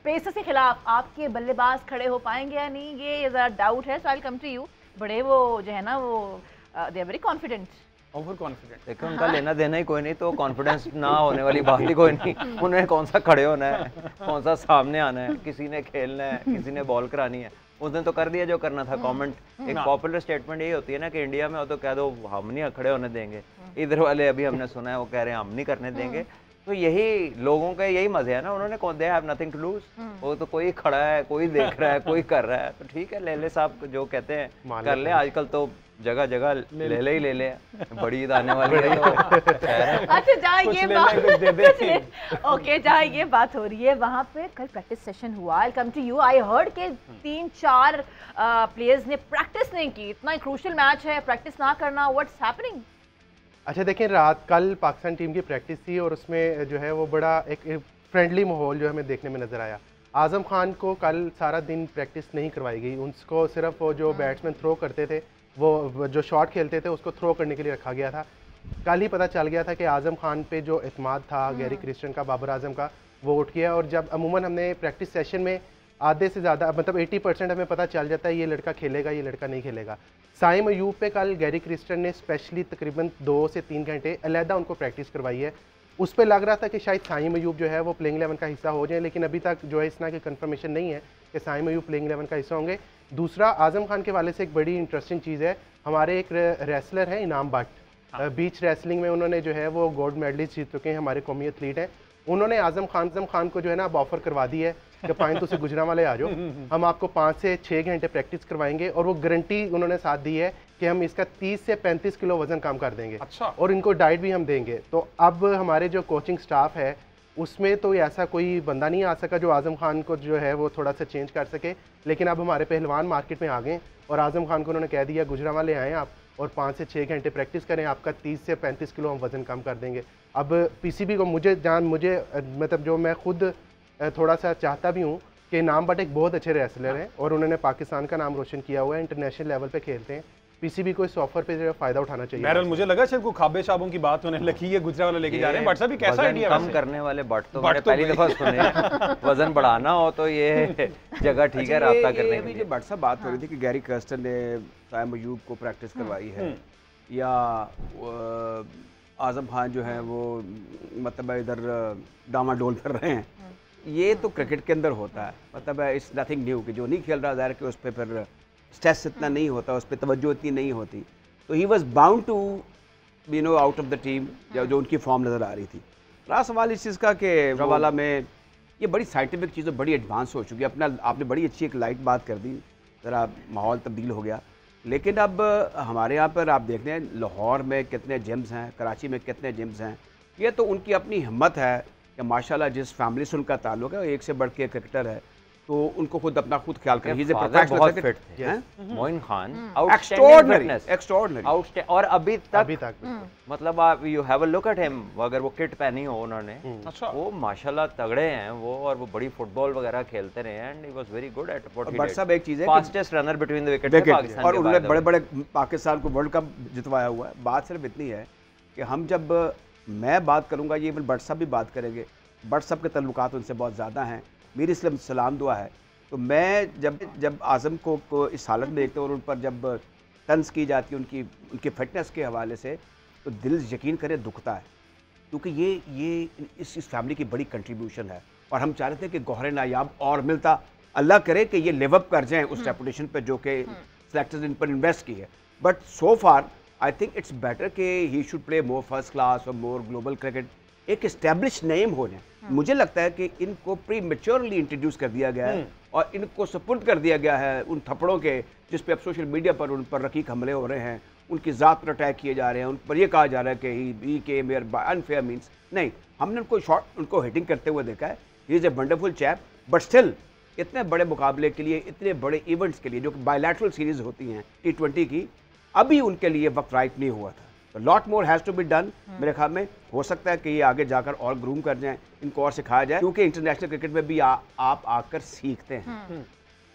पेसर्स के खिलाफ आपके बल्लेबाज खड़े हो पाएंगे या नहीं, ये ज़रा डाउट है। So I will come to you. बड़े वो जो है ना, वो they are very confident, over confident. देखो उनका लेना देना ही कोई नहीं, तो कॉन्फिडेंस ना होने वाली बात ही कोई नहीं। उन्हें कौन सा खड़े होना है, कौन सा सामने आना है, किसी ने खेलना है, किसी ने बॉल करानी है। उसने तो कर दिया जो करना था। कमेंट एक पॉपुलर स्टेटमेंट यही होती है ना कि इंडिया में हो तो कह दो हम नहीं खड़े होने देंगे, इधर वाले अभी हमने सुना है वो कह रहे हैं हम नहीं करने देंगे। तो यही लोगों का यही मजे है ना, उन्होंने कौन they have nothing to lose. वो तो कोई खड़ा है, कोई देख रहा है, कोई कर रहा है, तो ठीक है लेले साहब जो कहते हैं कर ले। आजकल तो जगह जगह ले ही ले ले, बड़ी ईद आने वाली है तो अच्छा जहाँ ये बात ओके, जहाँ ये बात हो रही है वहाँ पे कल प्रैक्टिस सेशन हुआ। I come to you. I heard के 3-4 प्लेयर्स ने प्रैक्टिस नहीं की। इतना क्रूशियल मैच है, प्रैक्टिस ना करना, व्हाट्स हैपनिंग? अच्छा देखिए, कल पाकिस्तान टीम की प्रैक्टिस थी और उसमें जो है वो बड़ा एक फ्रेंडली माहौल जो हमें देखने में नज़र आया। आज़म खान को कल सारा दिन प्रैक्टिस नहीं करवाई गई, उनको सिर्फ वो जो बैट्समैन थ्रो करते थे, वो जो शॉट खेलते थे उसको थ्रो करने के लिए रखा गया था। कल ही पता चल गया था कि आज़म खान पे जो एतमाद था गैरी क्रिस्टियन का, बाबर आजम का, वो उठ गया। और जब अमूमन हमने प्रैक्टिस सेशन में आधे से ज़्यादा मतलब 80% हमें पता चल जाता है ये लड़का खेलेगा, ये लड़का नहीं खेलेगा। साइम अयूब पे कल गैरी क्रिस्टियन ने स्पेशली तकरीबन 2 से 3 घंटे अलहदा उनको प्रैक्टिस करवाई है। उस पर लग रहा था कि शायद साइम अयूब जो है वो प्लेइंग 11 का हिस्सा हो जाए, लेकिन अभी तक जो है इस तरह की कंफर्मेशन नहीं है कि साइम अयूब प्लेइंग 11 का हिस्सा होंगे। दूसरा, आज़म खान के वाले से एक बड़ी इंटरेस्टिंग चीज़ है, हमारे एक रेसलर हैं इनाम भट्ट, बीच रेसलिंग में उन्होंने जो है वो गोल्ड मेडलिस्ट जीत चुके हैं, हमारे कौमी एथलीट हैं। उन्होंने आज़म खान को जो है ना अब ऑफर करवा दी है कि पाइन तो गुजरांवाले आ जाओ, हम आपको 5 से 6 घंटे प्रैक्टिस करवाएंगे और वो गारंटी उन्होंने साथ दी है कि हम इसका 30 से 35 किलो वजन कम कर देंगे। अच्छा। और इनको डाइट भी हम देंगे। तो अब हमारे जो कोचिंग स्टाफ है उसमें तो ऐसा कोई बंदा नहीं आ सका जो आज़म खान को जो है वो थोड़ा सा चेंज कर सके, लेकिन अब हमारे पहलवान मार्केट में आ गए और आज़म खान को उन्होंने कह दिया गुजरांवाले आएँ आप और 5 से 6 घंटे प्रैक्टिस करें, आपका 30 से 35 किलो हम वज़न कम कर देंगे। अब पीसीबी को मुझे मतलब जो मैं खुद थोड़ा सा चाहता भी हूँ कि इनाम भट्ट एक बहुत अच्छे रेसलर हैं और उन्होंने पाकिस्तान का नाम रोशन किया हुआ है, इंटरनेशनल लेवल पे खेलते हैं। पीसीबी को इस ऑफर पे जो फ़ायदा उठाना चाहिए। बहरहाल मुझे लगा शायद को खाबे साबों की बात होने लगी है, गुजरांवाला लेके जा रहे हैं। बट साहब कैसा आइडिया कम करने वाले बट तो मैंने पहली दफ़ा सुने। वजन बढ़ाना हो तो ये जगह ठीक है राब्ता करने के लिए। बट साहब बात हो रही थी कि गैरी कर्स्टन ने साइम अयूब को प्रैक्टिस करवाई है या आज़म खान जो है वो मतलब इधर डामाडोल कर रहे हैं, ये तो क्रिकेट के अंदर होता है। मतलब इट्स नथिंग न्यू कि जो नहीं खेल रहा ज़ाहिर कि उस पर फिर स्ट्रेस इतना नहीं होता, उस पर तवज्जो इतनी नहीं होती। तो he was bound to be no out of the team जो उनकी फॉर्म नज़र आ रही थी। रहा सवाल इस चीज़ का कि रवाला में ये बड़ी साइंटिफिक चीज़ बड़ी एडवांस हो चुकी है। अपना आपने बड़ी अच्छी एक लाइट बात कर दी, ज़रा माहौल तब्दील हो गया। लेकिन अब हमारे यहाँ पर आप देख रहे हैं लाहौर में कितने जिम्स हैं, कराची में कितने जिम्स हैं। ये तो उनकी अपनी हिम्मत है कि माशाल्लाह जिस फैमिली से उनका ताल्लुक है एक से बढ़ के क्रिकेटर है, तो उनको खुद अपना खुद ख्याल करें। बहुत फिट थे मोइन खान, एक्स्ट्राऑर्डिनरी और अभी तक मतलब आप you have a look at him, अगर वो किट पहनी हो उन्होंने, वो माशाल्लाह तगड़े हैं वो, और वो बड़ी फुटबॉल वगैरह खेलते रहे and he was very good at what he did. सब एक चीज़ है fastest runner between the wicket Pakistan, और उन्होंने बड़े बड़े पाकिस्तान को वर्ल्ड कप जितवाया हुआ है। बात सिर्फ इतनी है कि हम जब मैं बात करूँगा, ये बट साहब भी बात करेंगे, बट साहब के तल्लुकात उनसे बहुत ज़्यादा हैं, मेरी इसलिए सलाम दुआ है। तो मैं जब आज़म को इस हालत में देखते और उन पर जब तंज की जाती है उनकी फिटनेस के हवाले से, तो दिल यकीन करे दुखता है, क्योंकि ये इस फैमिली की बड़ी कंट्रीब्यूशन है। और हम चाह रहे थे कि गौहर नायाब और मिलता, अल्लाह करे कि ये लिव अप कर जाएँ उस रेपुटेशन पर जो कि सेलेक्टर्स इन पर इन्वेस्ट की है। But so far I think it's better कि he should play more first class और मोर ग्लोबल क्रिकेट, एक एस्टेब्लिश नेम हो जाए। मुझे लगता है कि इनको प्री मेच्योरली इंट्रोड्यूस कर दिया गया है और इनको सपुर्द कर दिया गया है उन थप्पड़ों के जिस पे अब सोशल मीडिया पर उन पर रकीक हमले हो रहे हैं, उनकी ज़ात पर अटैक किए जा रहे हैं, उन पर यह कहा जा रहा है कि he came here by unfair means. नहीं, हमने उनको हिटिंग करते हुए देखा है। He is a wonderful chap, but still इतने बड़े मुकाबले के लिए, इतने बड़े इवेंट्स के लिए जो कि बायलैटरल सीरीज़ होती हैं T20 की, अभी उनके लिए वक्त राइट नहीं हुआ था। तो lot more has to be done. मेरे ख्याल में हो सकता है कि ये आगे जाकर और ग्रूम कर जाएं, इनको और सिखाया जाए, क्योंकि इंटरनेशनल क्रिकेट में भी आप आकर सीखते हैं।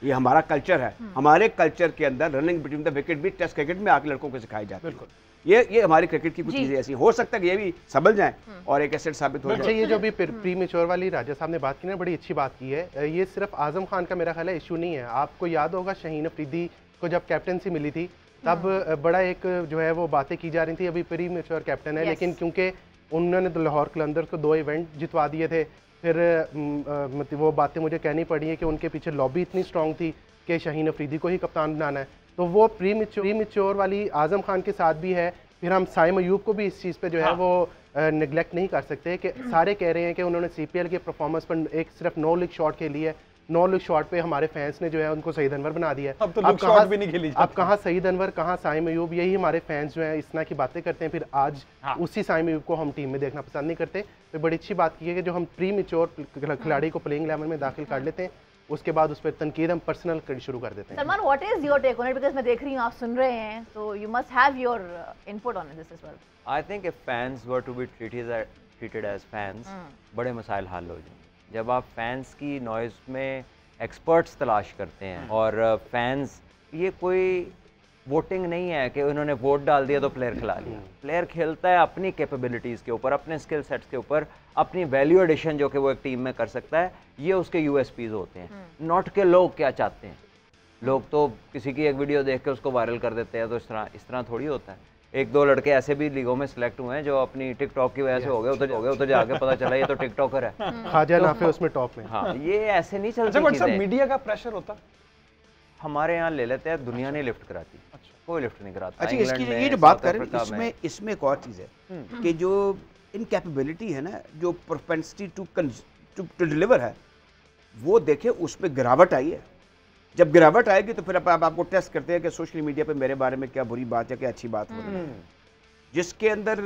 ये हमारा कल्चर है, हमारे कल्चर के अंदर रनिंग बिटवीन द विकेट भी टेस्ट क्रिकेट में आके लड़कों को सिखाई जाती है। ये हमारी क्रिकेट की कुछ चीजें ऐसी हो सकता है कि ये भी संभल जाएं और एक एसेट साबित हो जाए। ये जो भी प्री मैच्योर वाली राजा साहब ने बात की ना, बड़ी अच्छी बात की है। ये सिर्फ आजम खान का मेरा ख्याल है इशू नहीं है। आपको याद होगा शाहीन अफरीदी को जब कैप्टनसी मिली थी तब बड़ा एक जो है वो बातें की जा रही थी, अभी प्री मैच्योर कैप्टन है, लेकिन क्योंकि उन्होंने लाहौर कलंदर्स को 2 इवेंट जितवा दिए थे, फिर मतलब वो बातें मुझे कहनी पड़ी है कि उनके पीछे लॉबी इतनी स्ट्रांग थी कि शाहीन अफरीदी को ही कप्तान बनाना है। तो वो प्री मैच्योर वाली आजम खान के साथ भी है। फिर हम साइम अयूब को भी इस चीज़ पे जो है वो निगलेक्ट नहीं कर सकते कि सारे कह रहे हैं कि उन्होंने CPL के परफॉर्मेंस पर एक सिर्फ 9 लीग शॉट खेली है। 9 लीग शॉट पे हमारे फैंस ने जो है उनको सईद अनवर बना दिया है। अब कहाँ सईद अनवर, कहाँ साइम अयूब, यही हमारे फैंस जो हैं इस तरह की बातें करते हैं। फिर आज उसी साइम अयूब को हम टीम में देखना पसंद नहीं करते। तो बड़ी अच्छी बात की है कि जो हम प्री मैच्योर खिलाड़ी को प्लेइंग 11 में दाखिल कर लेते हैं, उसके बाद उस पर तनकीद हम पर्सनल शुरू कर देते हैं। Salman, what is your take on it? Because मैं देख रही हूं आप सुन रहे हैं, तो you must have your input on this as well. I think if fans were to be treated as fans, बड़े मसाइल हल हो जाएंगे। जब आप फैंस की नॉइज़ में एक्सपर्ट्स तलाश करते हैं और फैंस, ये कोई वोटिंग नहीं है कि उन्होंने वोट डाल दिया तो प्लेयर खिला लिया। प्लेयर खेलता है अपनी कैपेबिलिटीज़ के ऊपर, अपने स्किल सेट्स के ऊपर, अपनी वैल्यू एडिशन जो कि वो एक टीम में कर सकता है, ये उसके USPs होते हैं। नॉट के लोग क्या चाहते हैं। लोग तो किसी की एक वीडियो देख के उसको वायरल कर देते हैं, तो इस तरह थोड़ी होता है। 1-2 लड़के ऐसे भी लीगों में सिलेक्ट हुए हैं जो अपनी टिकटॉक की वजह से हो गए, उधर जाके पता चला ये तो टिकटॉकर है, खाजा नाफे उसमें टॉप में। हाँ, ये ऐसे नहीं चलती चीजें। मीडिया का प्रेशर होता हमारे यहाँ ले लेते हैं, दुनिया नहीं लिफ्ट कराती। कोई लिफ्ट नहीं कराता। अच्छा, इसकी ये जो बात कर रहे हैं इसमें एक और चीज़ है कि जो इनकैपेबिलिटी है ना, जो प्रोपेंसिटी टू डिलीवर है, वो देखिए उसमें गिरावट आई है। जब गिरावट आएगी तो फिर आप आपको टेस्ट करते हैं कि सोशल मीडिया पे मेरे बारे में क्या बुरी बात है, क्या अच्छी बात हो रही है। जिसके अंदर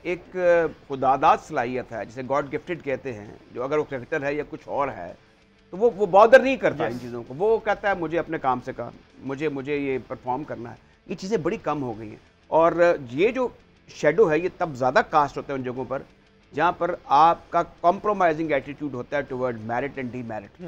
एक खुदादाद सलाहियत है, जिसे गॉड गिफ्टेड कहते हैं, जो अगर वो क्रिकेटर है या कुछ और है तो वो बॉदर नहीं करता इन चीज़ों को। वो कहता है मुझे अपने काम से काम, मुझे ये परफॉर्म करना है। ये चीज़ें बड़ी कम हो गई हैं और ये जो शेडो है ये तब ज़्यादा कास्ट होता है उन जगहों पर जहाँ पर आपका कॉम्प्रोमाइजिंग एटीट्यूड होता है टुवर्ड मेरिट एंड डीमेरिट,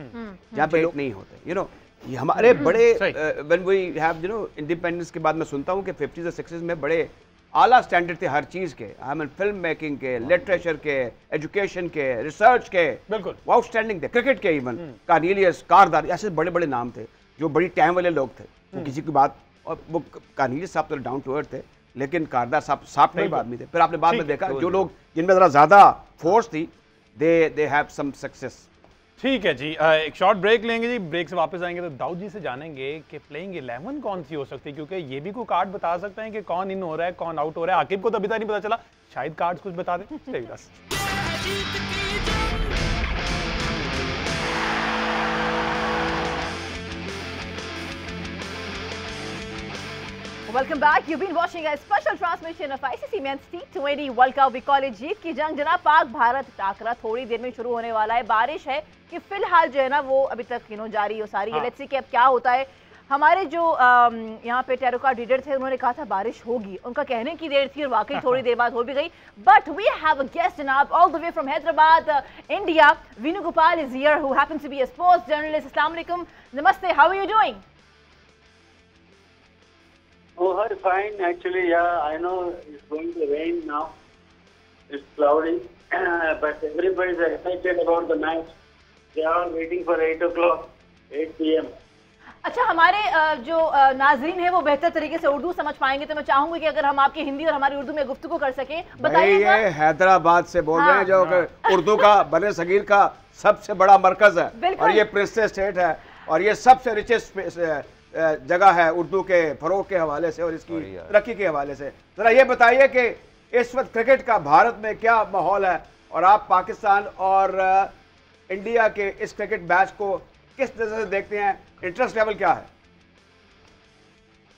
जहाँ पे लोग नहीं होते। यू नो, ये हमारे बड़े when we have you know independence के बाद मैं सुनता हूँ कि 50s और 60s में बड़े आला स्टैंडर्ड थे हर चीज़ के, आई मीन फिल्म मेकिंग के, लिटरेचर के, एजुकेशन के, रिसर्च के, बिल्कुल आउटस्टैंडिंग थे, क्रिकेट के, इवन कार्निलियस, कारदार, ऐसे बड़े बड़े नाम थे जो बड़ी टाइम वाले लोग थे। वो किसी की बात, और वो कार्निलियस साहब तो डाउन टू अर्थ थे, लेकिन कारदार साहब साफ टाइप आदमी थे। फिर आपने बाद में देखा जो लोग जिनमें ज़रा ज़्यादा फोर्स थी, दे हैव सम सक्सेस। ठीक है जी, एक शॉर्ट ब्रेक लेंगे जी। ब्रेक से वापस आएंगे तो दाऊद जी से जानेंगे कि प्लेइंग 11 कौन सी हो सकती है, क्योंकि ये भी कोई कार्ड बता सकते हैं कि कौन इन हो रहा है, कौन आउट हो रहा है। आकिब को तो अभी तक नहीं पता चला, शायद कार्ड्स कुछ बता दें। Stay with us. Welcome back. You've been watching a special transmission of ICC Men's T20 World Cup. We call it जीत की जंग। जनाब, पाक भारत टाकरा थोड़ी देर में शुरू होने वाला है। बारिश है कि फिलहाल जो है ना वो अभी तक जारी हो सारी है। लेट्स सी कि अब क्या होता है। हमारे जो यहाँ पे टेरोका रीडर थे उन्होंने कहा था बारिश होगी, उनका कहने की देर थी और वाकई थोड़ी देर बाद हो भी गई। But we have a guest जनाब all the way from Hyderabad, India. Venugopal is here who happens to be a sports journalist. अस्सलाम वालेकुम, नमस्ते, how are you doing? Oh, hi, fine. Actually, yeah, I know it's going to rain now. It's cloudy, but everybody is excited about the match. They are waiting for 8 o'clock, 8 p.m. अच्छा, हमारे जो नाजरीन है वो बेहतर तरीके से उर्दू समझ पाएंगे, तो मैं चाहूंगी कि अगर हम आपकी हिंदी और हमारी उर्दू में गुफ्तगू कर सकें। बताइए। ये हैदराबाद से बोल रहे हैं जो उर्दू का बने सगीर का सबसे बड़ा मरकज है और ये प्रिंसेस स्टेट है और ये सबसे रिचेस्ट जगह है उर्दू के फरोग के हवाले से और इसकी तरक्की के हवाले से। जरा ये बताइए कि इस वक्त क्रिकेट का भारत में क्या माहौल है और आप पाकिस्तान और इंडिया के इस क्रिकेट मैच को किस नजर से देखते हैं? इंटरेस्ट लेवल क्या है?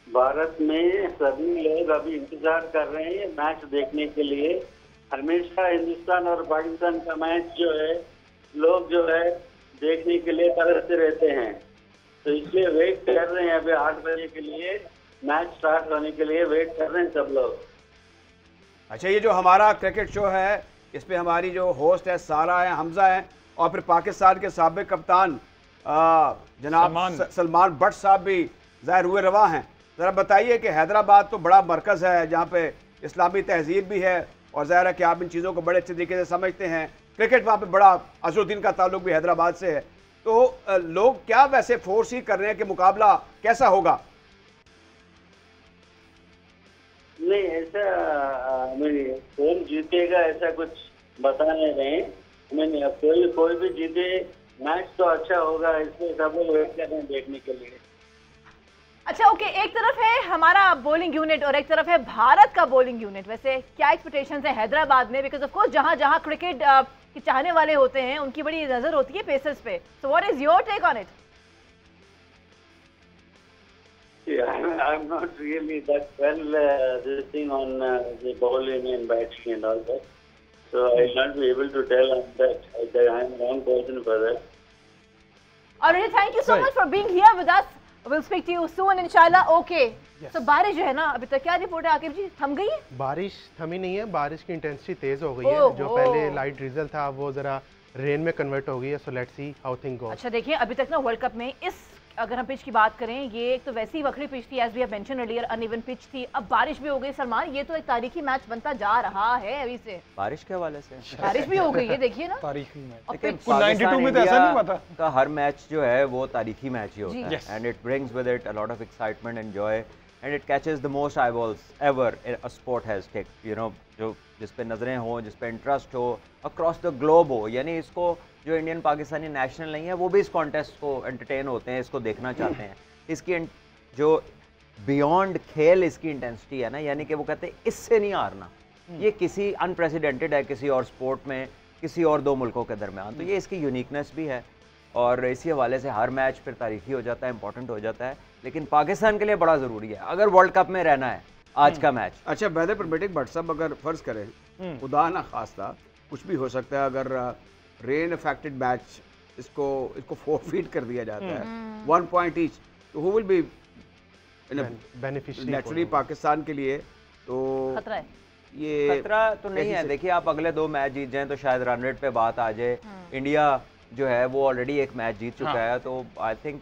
भारत में सभी लोग अभी इंतजार कर रहे हैं मैच देखने के लिए। हमेशा हिंदुस्तान और पाकिस्तान का मैच जो है लोग जो है देखने के लिए तरसते रहते हैं, तो इसलिए वेट कर रहे हैं। अभी 8 बजे के लिए मैच स्टार्ट होने के लिए वेट कर रहे हैं सब लोग। अच्छा, ये जो हमारा क्रिकेट शो है इसमें हमारी जो होस्ट है सारा है, हमजा है, और फिर पाकिस्तान के साबिक कप्तान जनाब सलमान बट साहब भी ज़ाहिर हुए रवा हैं। ज़रा बताइए कि हैदराबाद तो बड़ा मरकज़ है जहाँ पे इस्लामी तहजीब भी है और ज़ाहिर है कि आप इन चीज़ों को बड़े अच्छे तरीके से समझते हैं। क्रिकेट वहाँ पे बड़ा अज़रुद्दीन का ताल्लुक भी हैदराबाद से है, तो लोग क्या वैसे फोर्स ही कर रहे हैं कि मुकाबला कैसा होगा? नहीं, ऐसा कौन जीतेगा ऐसा कुछ बता नहीं रहे। कोई भी जीते, मैच तो अच्छा होगा, इसमें सब लोग वेट कर रहे हैं देखने के लिए। अच्छा, ओके, एक तरफ है हमारा बॉलिंग यूनिट और एक तरफ है भारत का बॉलिंग यूनिट। वैसे क्या एक्सपेक्टेशंस है हैदराबाद में? बिकॉज ऑफ कोर्स जहां जहां क्रिकेट के चाहने वाले होते हैं उनकी बड़ी नजर होती है पेसर्स पे। So what is your take on it? I'm not really that well this thing on the bowling and batting and all that, so I'll not be able to tell on that. I'm wrong person for that. Alright, thank you so much for being here with us. We'll speak to you soon, inshallah. Okay. Yes. So बारिश जो है ना, अभी तक क्या report है आकिब जी, थम गई है? बारिश थमी नहीं है, बारिश की इंटेंसिटी तेज हो गई है। जो पहले लाइट ड्रिजल था वो जरा रेन में कन्वर्ट हो गई है। So let's see how thing goes. अच्छा देखिए, अभी तक ना वर्ल्ड कप में इस अगर हम पिच की बात करें, ये एक तो वैसे ही वक्री पिच थी, as we have mention earlier, uneven pitch थी, अब बारिश भी हो गई। सलमान, ये तो एक तारीखी मैच बनता जा रहा है अभी से। बारिश के हवाले से बारिश भी हो गई है, देखिए ना तारीखी मैच। लेकिन 92 में तो ऐसा नहीं पता का हर मैच जो है वो तारीखी मैच ही होता है, Yes. And it brings with it a lot of excitement and joy, and it catches the most eyeballs ever a sport has take, you know, जो जिस पे नजरें हो, जिस पे इंटरेस्ट हो, अक्रॉस द ग्लोब हो। यानी इसको जो इंडियन पाकिस्तानी नेशनल नहीं है वो भी इस कॉन्टेस्ट को एंटरटेन होते हैं, इसको देखना चाहते हैं। इसकी जो बियॉन्ड खेल इसकी इंटेंसिटी है ना, यानी कि वो कहते हैं इससे नहीं हारना, ये किसी अनप्रेसिडेंटेड है किसी और स्पोर्ट में, किसी और दो मुल्कों के दरमियान। तो ये इसकी यूनिकनेस भी है और इसी हवाले से हर मैच फिर तारीखी हो जाता है, इंपॉर्टेंट हो जाता है। लेकिन पाकिस्तान के लिए बड़ा ज़रूरी है अगर वर्ल्ड कप में रहना है आज का मैच। अच्छा, वेदर परमिटिंग, बट सब अगर फर्ज करें खुदा ना खास्ता कुछ भी हो सकता है, अगर रेन अफेक्टेड मैच इसको फोरफीट कर दिया जाता है 1 पॉइंट ईच, तो who will be beneficiary naturally Pakistan के लिए? तो खतरा है, ये खतरा तो नहीं है। देखिए, आप अगले 2 मैच जीत जाएं तो शायद रन रेट पे बात आ जाए। इंडिया जो है वो ऑलरेडी एक मैच जीत चुका है, तो आई थिंक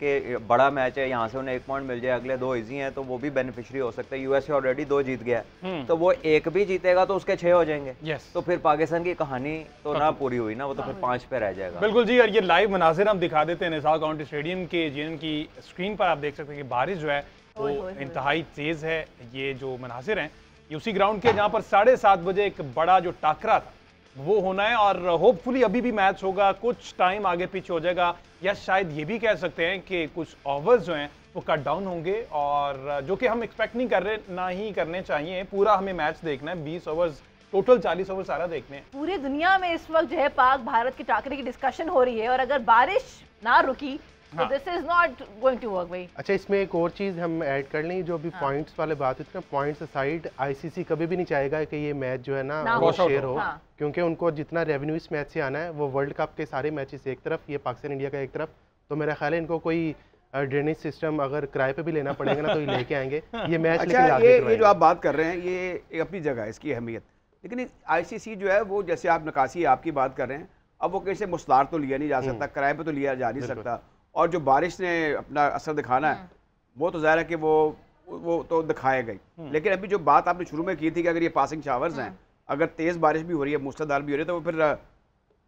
बड़ा मैच है, यहाँ से उन्हें 1 पॉइंट मिल जाए, अगले 2 इजी हैं तो वो भी बेनिफिशियरी हो सकता है। यूएसए ऑलरेडी 2 जीत गया, तो वो 1 भी जीतेगा तो उसके 6 हो जाएंगे। तो फिर पाकिस्तान की कहानी तो ना पूरी हुई ना, वो तो फिर 5 पे रह जाएगा। बिल्कुल जी, और ये लाइव मनाजिर हम दिखा देते हैं निसार काउंटी स्टेडियम के, जिनकी स्क्रीन पर आप देख सकते हैं कि बारिश जो है वो इंतहाई तेज है। ये जो मनाजिर हैं ये उसी ग्राउंड के जहाँ पर 7:30 बजे एक बड़ा जो टाकरा था वो होना है, और होपफुली अभी भी मैच होगा, कुछ टाइम आगे पीछे हो जाएगा, या शायद ये भी कह सकते हैं कि कुछ ओवर्स जो हैं वो कट डाउन होंगे, और जो कि हम एक्सपेक्ट नहीं कर रहे, ना ही करने चाहिए। पूरा हमें मैच देखना है, 20 ओवर्स टोटल, 40 ओवर सारा देखने हैं। पूरी दुनिया में इस वक्त जो है पाक भारत के टाकरे की डिस्कशन हो रही है, और अगर बारिश ना रुकी तो this is not going to work भाई। अच्छा, इसमें एक और चीज़ हम ऐड कर लें, जो भी पॉइंट्स वाले बात होती है, पॉइंट्स असाइड आईसीसी कभी भी नहीं चाहेगा कि ये मैच जो है ना वो शेयर हो, क्योंकि उनको जितना रेवेन्यू इस मैच से आना है वो वर्ल्ड कप के सारे मैचेस एक तरफ, ये पाकिस्तान इंडिया का एक तरफ। तो मेरा ख्याल है इनको कोई ड्रेनेज सिस्टम अगर किराए पे भी लेना पड़ेगा ना तो ये लेके आएंगे ये मैच। अच्छा, ये जो आप बात कर रहे हैं ये अपनी जगह है, इसकी अहमियत, लेकिन आईसीसी जो है वो, जैसे आप नकासी आपकी बात कर रहे हैं, अब वो कैसे मुस्तार तो लिया नहीं जा सकता, किराए पे तो लिया जा नहीं सकता, और जो बारिश ने अपना असर दिखाना है वो तो ज़ाहिर है कि वो तो दिखाए गई। लेकिन अभी जो बात आपने शुरू में की थी कि अगर ये पासिंग शावर्स हैं, अगर तेज़ बारिश भी हो रही है, मूसलाधार भी हो रही है, तो वो फिर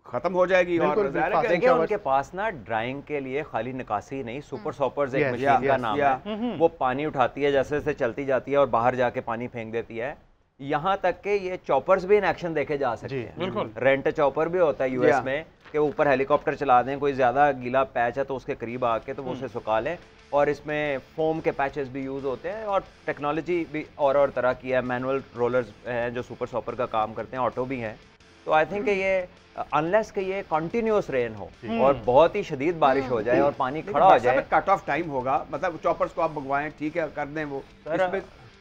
खत्म हो जाएगी। और देखिए उनके पास ना ड्राइंग के लिए खाली निकासी नहीं, सुपर सॉपर्स एक मशीन का नाम है, वो पानी उठाती है, जैसे जैसे चलती जाती है और बाहर जाके पानी फेंक देती है। यहाँ तक के ये चॉपर्स भी इन एक्शन देखे जा सकते हैं। रेंट चॉपर भी होता है यूएस में कि ऊपर हेलीकॉप्टर चला दें, कोई ज़्यादा गीला पैच है तो उसके करीब आके तो वो उसे सुखा लें, और इसमें फोम के पैचेस भी यूज़ होते हैं, और टेक्नोलॉजी भी और तरह की है। मैनुअल रोलर्स हैं जो सुपर सॉपर का काम करते हैं, ऑटो भी हैं। तो आई थिंक ये अनलेस कि ये कंटिन्यूस रेन हो और बहुत ही शदीद बारिश हो जाए और पानी खड़ा हो जाए, कट ऑफ टाइम होगा, मतलब चॉपर्स को आप भगवाएं, ठीक है, कर दें वो।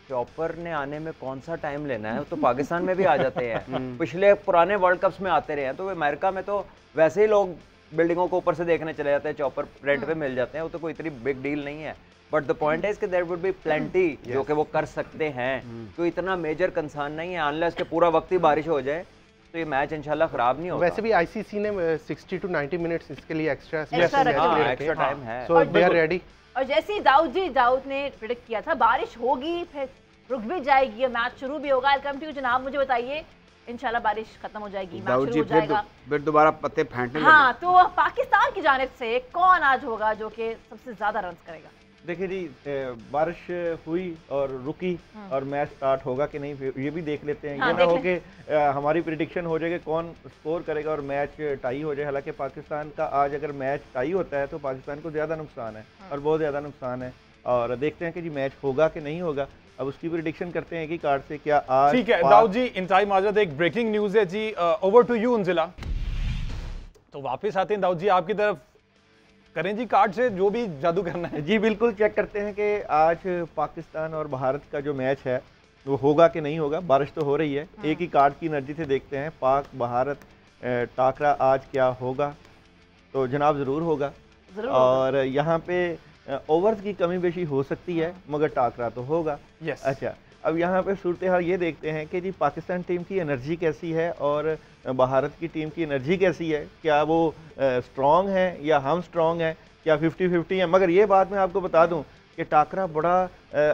चॉपर ने आने में कौन सा टाइम लेना है, तो पाकिस्तान में भी आ जाते हैं, पिछले पुराने वर्ल्ड कप्स में आते रहे हैं। तो अमेरिका में तो वैसे ही लोग बिल्डिंगों को ऊपर से देखने चले जाते हैं, चॉपर रेंट पे मिल जाते हैं, वो तो कोई इतनी बिग डील नहीं है। बट द पॉइंट है कि देयर वुड बी प्लेंटी जो कि वो कर सकते हैं, तो इतना मेजर कंसर्न नहीं है अनलेस के पूरा वक्त ही बारिश हो जाए तो ये मैच इंशाल्लाह खराब नहीं होगा। वैसे भी आईसीसी ने 60 to 90 मिनट्स इसके लिए एक्स्ट्रा टाइम है, सो दे आर रेडी। और जैसे ही दाऊद ने प्रेडिक्ट किया था बारिश होगी, फिर रुक भी जाएगी, मैच शुरू भी होगा। वेलकम टू जनाब, मुझे बताइए इंशाल्लाह बारिश खत्म हो जाएगी, मैच शुरू हो जाएगा, फिर दोबारा पत्ते फेंटने हाँ, तो पाकिस्तान की जानिब से कौन आज होगा जो कि सबसे ज्यादा रन करेगा? देखिए जी, बारिश हुई और रुकी और मैच स्टार्ट होगा कि नहीं ये भी देख लेते हैं। हाँ, ये ना हो कि हमारी प्रिडिक्शन हो जाए कि कौन स्कोर करेगा और मैच टाई हो जाए। हालांकि पाकिस्तान का आज अगर मैच टाई होता है तो पाकिस्तान को ज़्यादा नुकसान है और बहुत ज़्यादा नुकसान है। और देखते हैं कि जी मैच होगा कि नहीं होगा, अब उसकी प्रिडिक्शन करते हैं कि कार्ड से क्या आज। ठीक है दाऊद जी, इंतहाई माजरत, एक ब्रेकिंग न्यूज़ है जी, ओवर टू यू उनजिला। तो वापस आते हैं दाऊद जी आपकी तरफ, करें जी कार्ड से जो भी जादू करना है। जी बिल्कुल, चेक करते हैं कि आज पाकिस्तान और भारत का जो मैच है वो होगा कि नहीं होगा। बारिश तो हो रही है, एक ही कार्ड की एनर्जी से देखते हैं पाक भारत टाकरा आज क्या होगा। तो जनाब ज़रूर होगा, और यहाँ पे ओवर्स की कमी बेशी हो सकती है मगर टाकरा तो होगा। अच्छा, अब यहाँ पे सूरत हाल ये देखते हैं कि जी पाकिस्तान टीम की एनर्जी कैसी है और भारत की टीम की एनर्जी कैसी है, क्या वो स्ट्रॉन्ग है या हम स्ट्रॉन्ग हैं, क्या 50-50 है। मगर ये बात मैं आपको बता दूं कि टाकरा बड़ा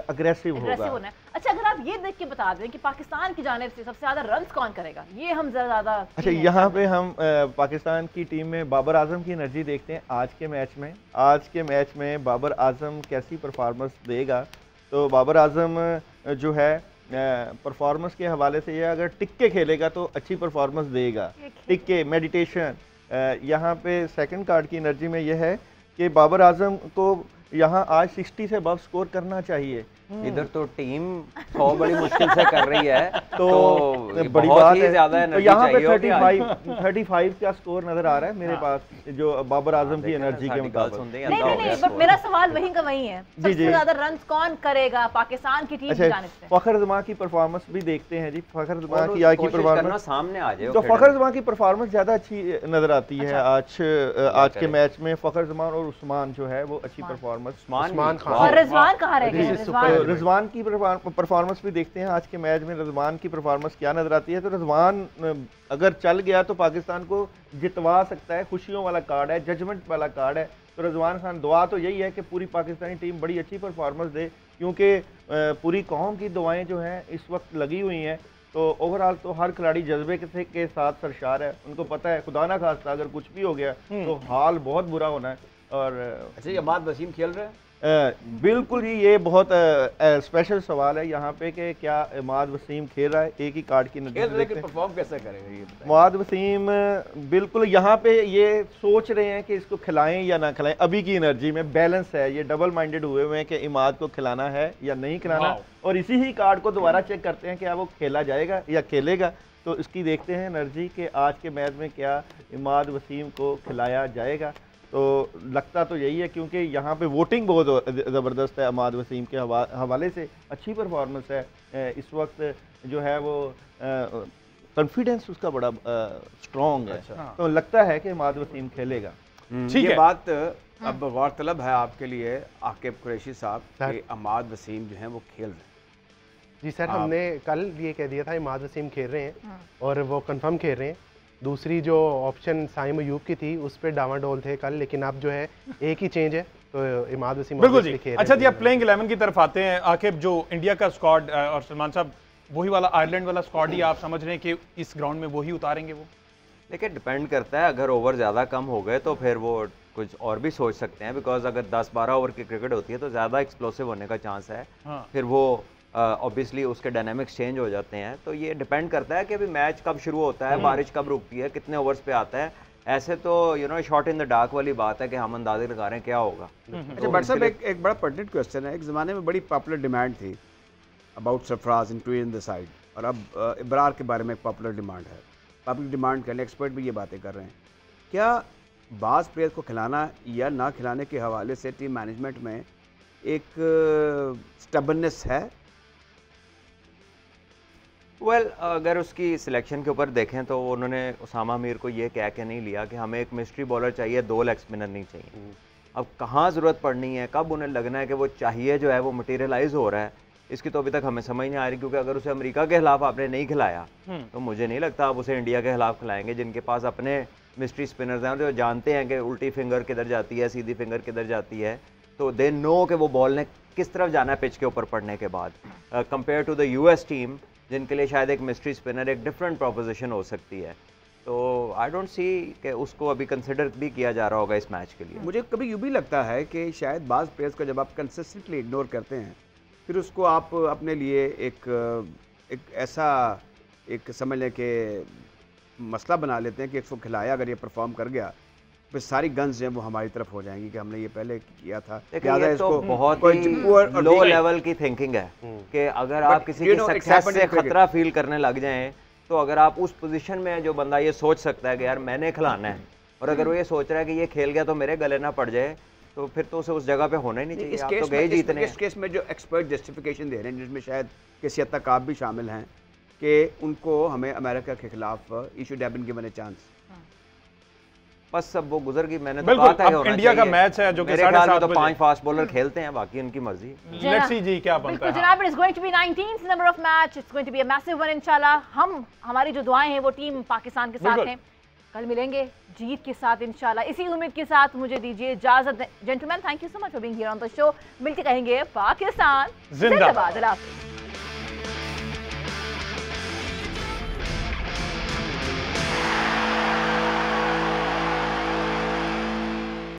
अग्रेसिव होगा। अच्छा, अगर आप ये देख के बता दें कि पाकिस्तान की जानिब से सबसे ज्यादा रन कौन करेगा, ये हम ज़्यादा। अच्छा, यहाँ पे हम पाकिस्तान की टीम में बाबर आजम की एनर्जी देखते हैं आज के मैच में। आज के मैच में बाबर आजम कैसी परफॉर्मेंस देगा, तो बाबर आजम जो है परफॉर्मेंस के हवाले से ये अगर टिक के खेलेगा तो अच्छी परफॉर्मेंस देगा। टिक के मेडिटेशन, यहाँ पे सेकंड कार्ड की एनर्जी में यह है कि बाबर आजम को यहाँ आज 60 से अबव स्कोर करना चाहिए। इधर तो टीम 100 बड़ी मुश्किल से कर रही है, तो बड़ी बात है। ज़्यादा तो यहाँ पे 35 का स्कोर नजर आ रहा है मेरे पास, जो बाबर आजम की एनर्जी के मुताबिक। नहीं, बट मेरा सवाल वहीं का वहीं है, सबसे ज्यादा रन कौन करेगा पाकिस्तान की टीम की जानिब से? फखर जमां की परफॉर्मेंस भी देखते हैं जी, फखर जमां की आज की परफॉर्मेंस सामने आ जाए। तो फखर जमां की परफॉर्मेंस ज्यादा अच्छी नजर आती है आज के मैच में। फखर जमां और उस्मान जो है वो अच्छी परफॉर्मेंस। और रिजवान कहाँ रहेगा? रिजवान की परफॉर्मेंस भी देखते हैं आज के मैच में, रिजवान की परफॉर्मेंस क्या नजर आती है। तो रिजवान अगर चल गया तो पाकिस्तान को जितवा सकता है, खुशियों वाला कार्ड है, जजमेंट वाला कार्ड है। तो रिजवान खान, दुआ तो यही है कि पूरी पाकिस्तानी टीम बड़ी अच्छी परफॉर्मेंस दे, क्योंकि पूरी कौम की दुआएं जो हैं इस वक्त लगी हुई हैं। तो ओवरऑल तो हर खिलाड़ी जज्बे के साथ सरशार है, उनको पता है खुदा ना खास्ता अगर कुछ भी हो गया तो हाल बहुत बुरा होना है। और अच्छा, ये इमाद वसीम खेल रहे हैं? बिल्कुल ही, ये बहुत स्पेशल सवाल है यहाँ पे कि क्या इमाद वसीम खेल रहा है। एक ही कार्ड की नजर परफॉर्म कैसे करेगा ये? इमाद वसीम बिल्कुल यहाँ पे ये सोच रहे हैं कि इसको खिलाएं या ना खिलाएं। अभी की एनर्जी में बैलेंस है, ये डबल माइंडेड हुए हुए हैं कि इमाद को खिलाना है या नहीं खिलाना। और इसी ही कार्ड को दोबारा चेक करते हैं क्या वो खेला जाएगा या खेलेगा। तो इसकी देखते हैं एनर्जी के आज के मैच में क्या इमाद वसीम को खिलाया जाएगा। तो लगता तो यही है, क्योंकि यहाँ पे वोटिंग बहुत ज़बरदस्त है इमाद वसीम के हवाले से, अच्छी परफॉर्मेंस है इस वक्त जो है वो कॉन्फिडेंस उसका बड़ा स्ट्रॉन्ग है। तो लगता है कि इमाद वसीम खेलेगा। ठीक है, बात अब गौरतलब है आपके लिए आकिब कुरैशी साहब कि इमाद वसीम जो हैं वो खेल रहे हैं। जी सर, हमने कल ये कह दिया था इमाद वसीम खेल रहे हैं और वो कंफर्म खेल रहे हैं। दूसरी जो ऑप्शन साइम अयूब की थी उस पर डावाडोल थे कल, लेकिन अब जो है एक ही चेंज है, तो इमाद वसीम बिल्कुल जी। अच्छा जी, आप प्लेइंग 11 की तरफ आते हैं। आखिर जो इंडिया का स्क्वाड और सलमान साहब वही वाला आयरलैंड वाला स्क्वाड ही आप समझ रहे हैं कि इस ग्राउंड में वही उतारेंगे? वो देखिए डिपेंड करता है, अगर ओवर ज़्यादा कम हो गए तो फिर वो कुछ और भी सोच सकते हैं, बिकॉज अगर 10-12 ओवर की क्रिकेट होती है तो ज़्यादा एक्सप्लोसिव होने का चांस है। फिर वो ऑब्वियसली उसके डायनामिक्स चेंज हो जाते हैं। तो ये डिपेंड करता है कि अभी मैच कब शुरू होता है, बारिश कब रुकती है, कितने ओवर्स पे आता है। ऐसे तो शॉट इन द डार्क वाली बात है कि हम अंदाजे लगा रहे हैं क्या होगा। अच्छा भट्ट साहब, एक बड़ा पर्टिनेंट क्वेश्चन है। एक ज़माने में बड़ी पॉपुलर डिमांड थी about Sarfaraz in to in the side, और अब इब्रार के बारे में एक पॉपुलर डिमांड है। पब्लिक डिमांड करने एक्सपर्ट भी ये बातें कर रहे हैं। क्या बाज़ प्लेयर को खिलाना या ना खिलाने के हवाले से टीम मैनेजमेंट में एक स्टबननेस है? वेल अगर उसकी सिलेक्शन के ऊपर देखें तो उन्होंने उसामा मीर को ये कह के नहीं लिया कि हमें एक मिस्ट्री बॉलर चाहिए, 2 लेग स्पिनर नहीं चाहिए। अब कहाँ ज़रूरत पड़नी है, कब उन्हें लगना है कि वो चाहिए जो है वो मटीरियलाइज हो रहा है, इसकी तो अभी तक हमें समझ नहीं आ रही। क्योंकि अगर उसे अमेरिका के खिलाफ आपने नहीं खिलाया तो मुझे नहीं लगता आप उसे इंडिया के खिलाफ खिलाएंगे, जिनके पास अपने मिस्ट्री स्पिनर्स हैं जो जानते हैं कि उल्टी फिंगर किधर जाती है, सीधी फिंगर किधर जाती है, तो दे नो कि वो बॉल ने किस तरफ जाना है पिच के ऊपर पड़ने के बाद, compare to the US team जिनके लिए शायद एक मिस्ट्री स्पिनर एक डिफरेंट प्रोपोजिशन हो सकती है। तो आई डोंट सी कि उसको अभी कंसिडर भी किया जा रहा होगा इस मैच के लिए। मुझे कभी यूँ भी लगता है कि शायद बाज़ प्लेयर्स को जब आप कंसिस्टेंटली इग्नोर करते हैं फिर उसको आप अपने लिए एक ऐसा एक समझ लें कि मसला बना लेते हैं कि इसको खिलाया अगर ये परफॉर्म कर गया फिर सारी गन्स जो है वो हमारी तरफ हो जाएंगी कि हमने ये पहले किया था। ये तो बहुत ही लो लेवल की थिंकिंग है कि अगर आप किसी की सक्सेस से खतरा फील करने लग जाएं तो अगर आप उस पोजीशन में जो बंदा ये सोच सकता है कि यार मैंने खिलाना है, और अगर वो ये सोच रहा है कि ये खेल गया तो मेरे गले ना पड़ जाए, तो फिर तो उसे उस जगह पे होना ही नहीं चाहिए। आप तो गए जीतने। इस केस में जो एक्सपर्ट जस्टिफिकेशन दे रहे हैं जिसमें शायद किसी हद तक आप भी शामिल हैं कि उनको हमें अमेरिका के खिलाफ ही should have been given a chance. बस सब वो गुजर गई। मैंने तो कहा था कि इंडिया का मैच है जो कि 7:30 तो 5 फास्ट बॉलर खेलते हैं, बाकी उनकी मर्जी। लेट्स सी जी क्या बनता है। जनाब, it's going to be 19th number of match, it's going to be a massive one इंशाल्लाह। हमारी जो दुआएं हैं वो टीम पाकिस्तान के साथ हैं। कल मिलेंगे जीत के साथ इंशाल्लाह। इसी उम्मीद के साथ मुझे दीजिए इजाजत। Gentleman, thank you so much for being here on the show. मिलके कहेंगे पाकिस्तान जिंदाबाद।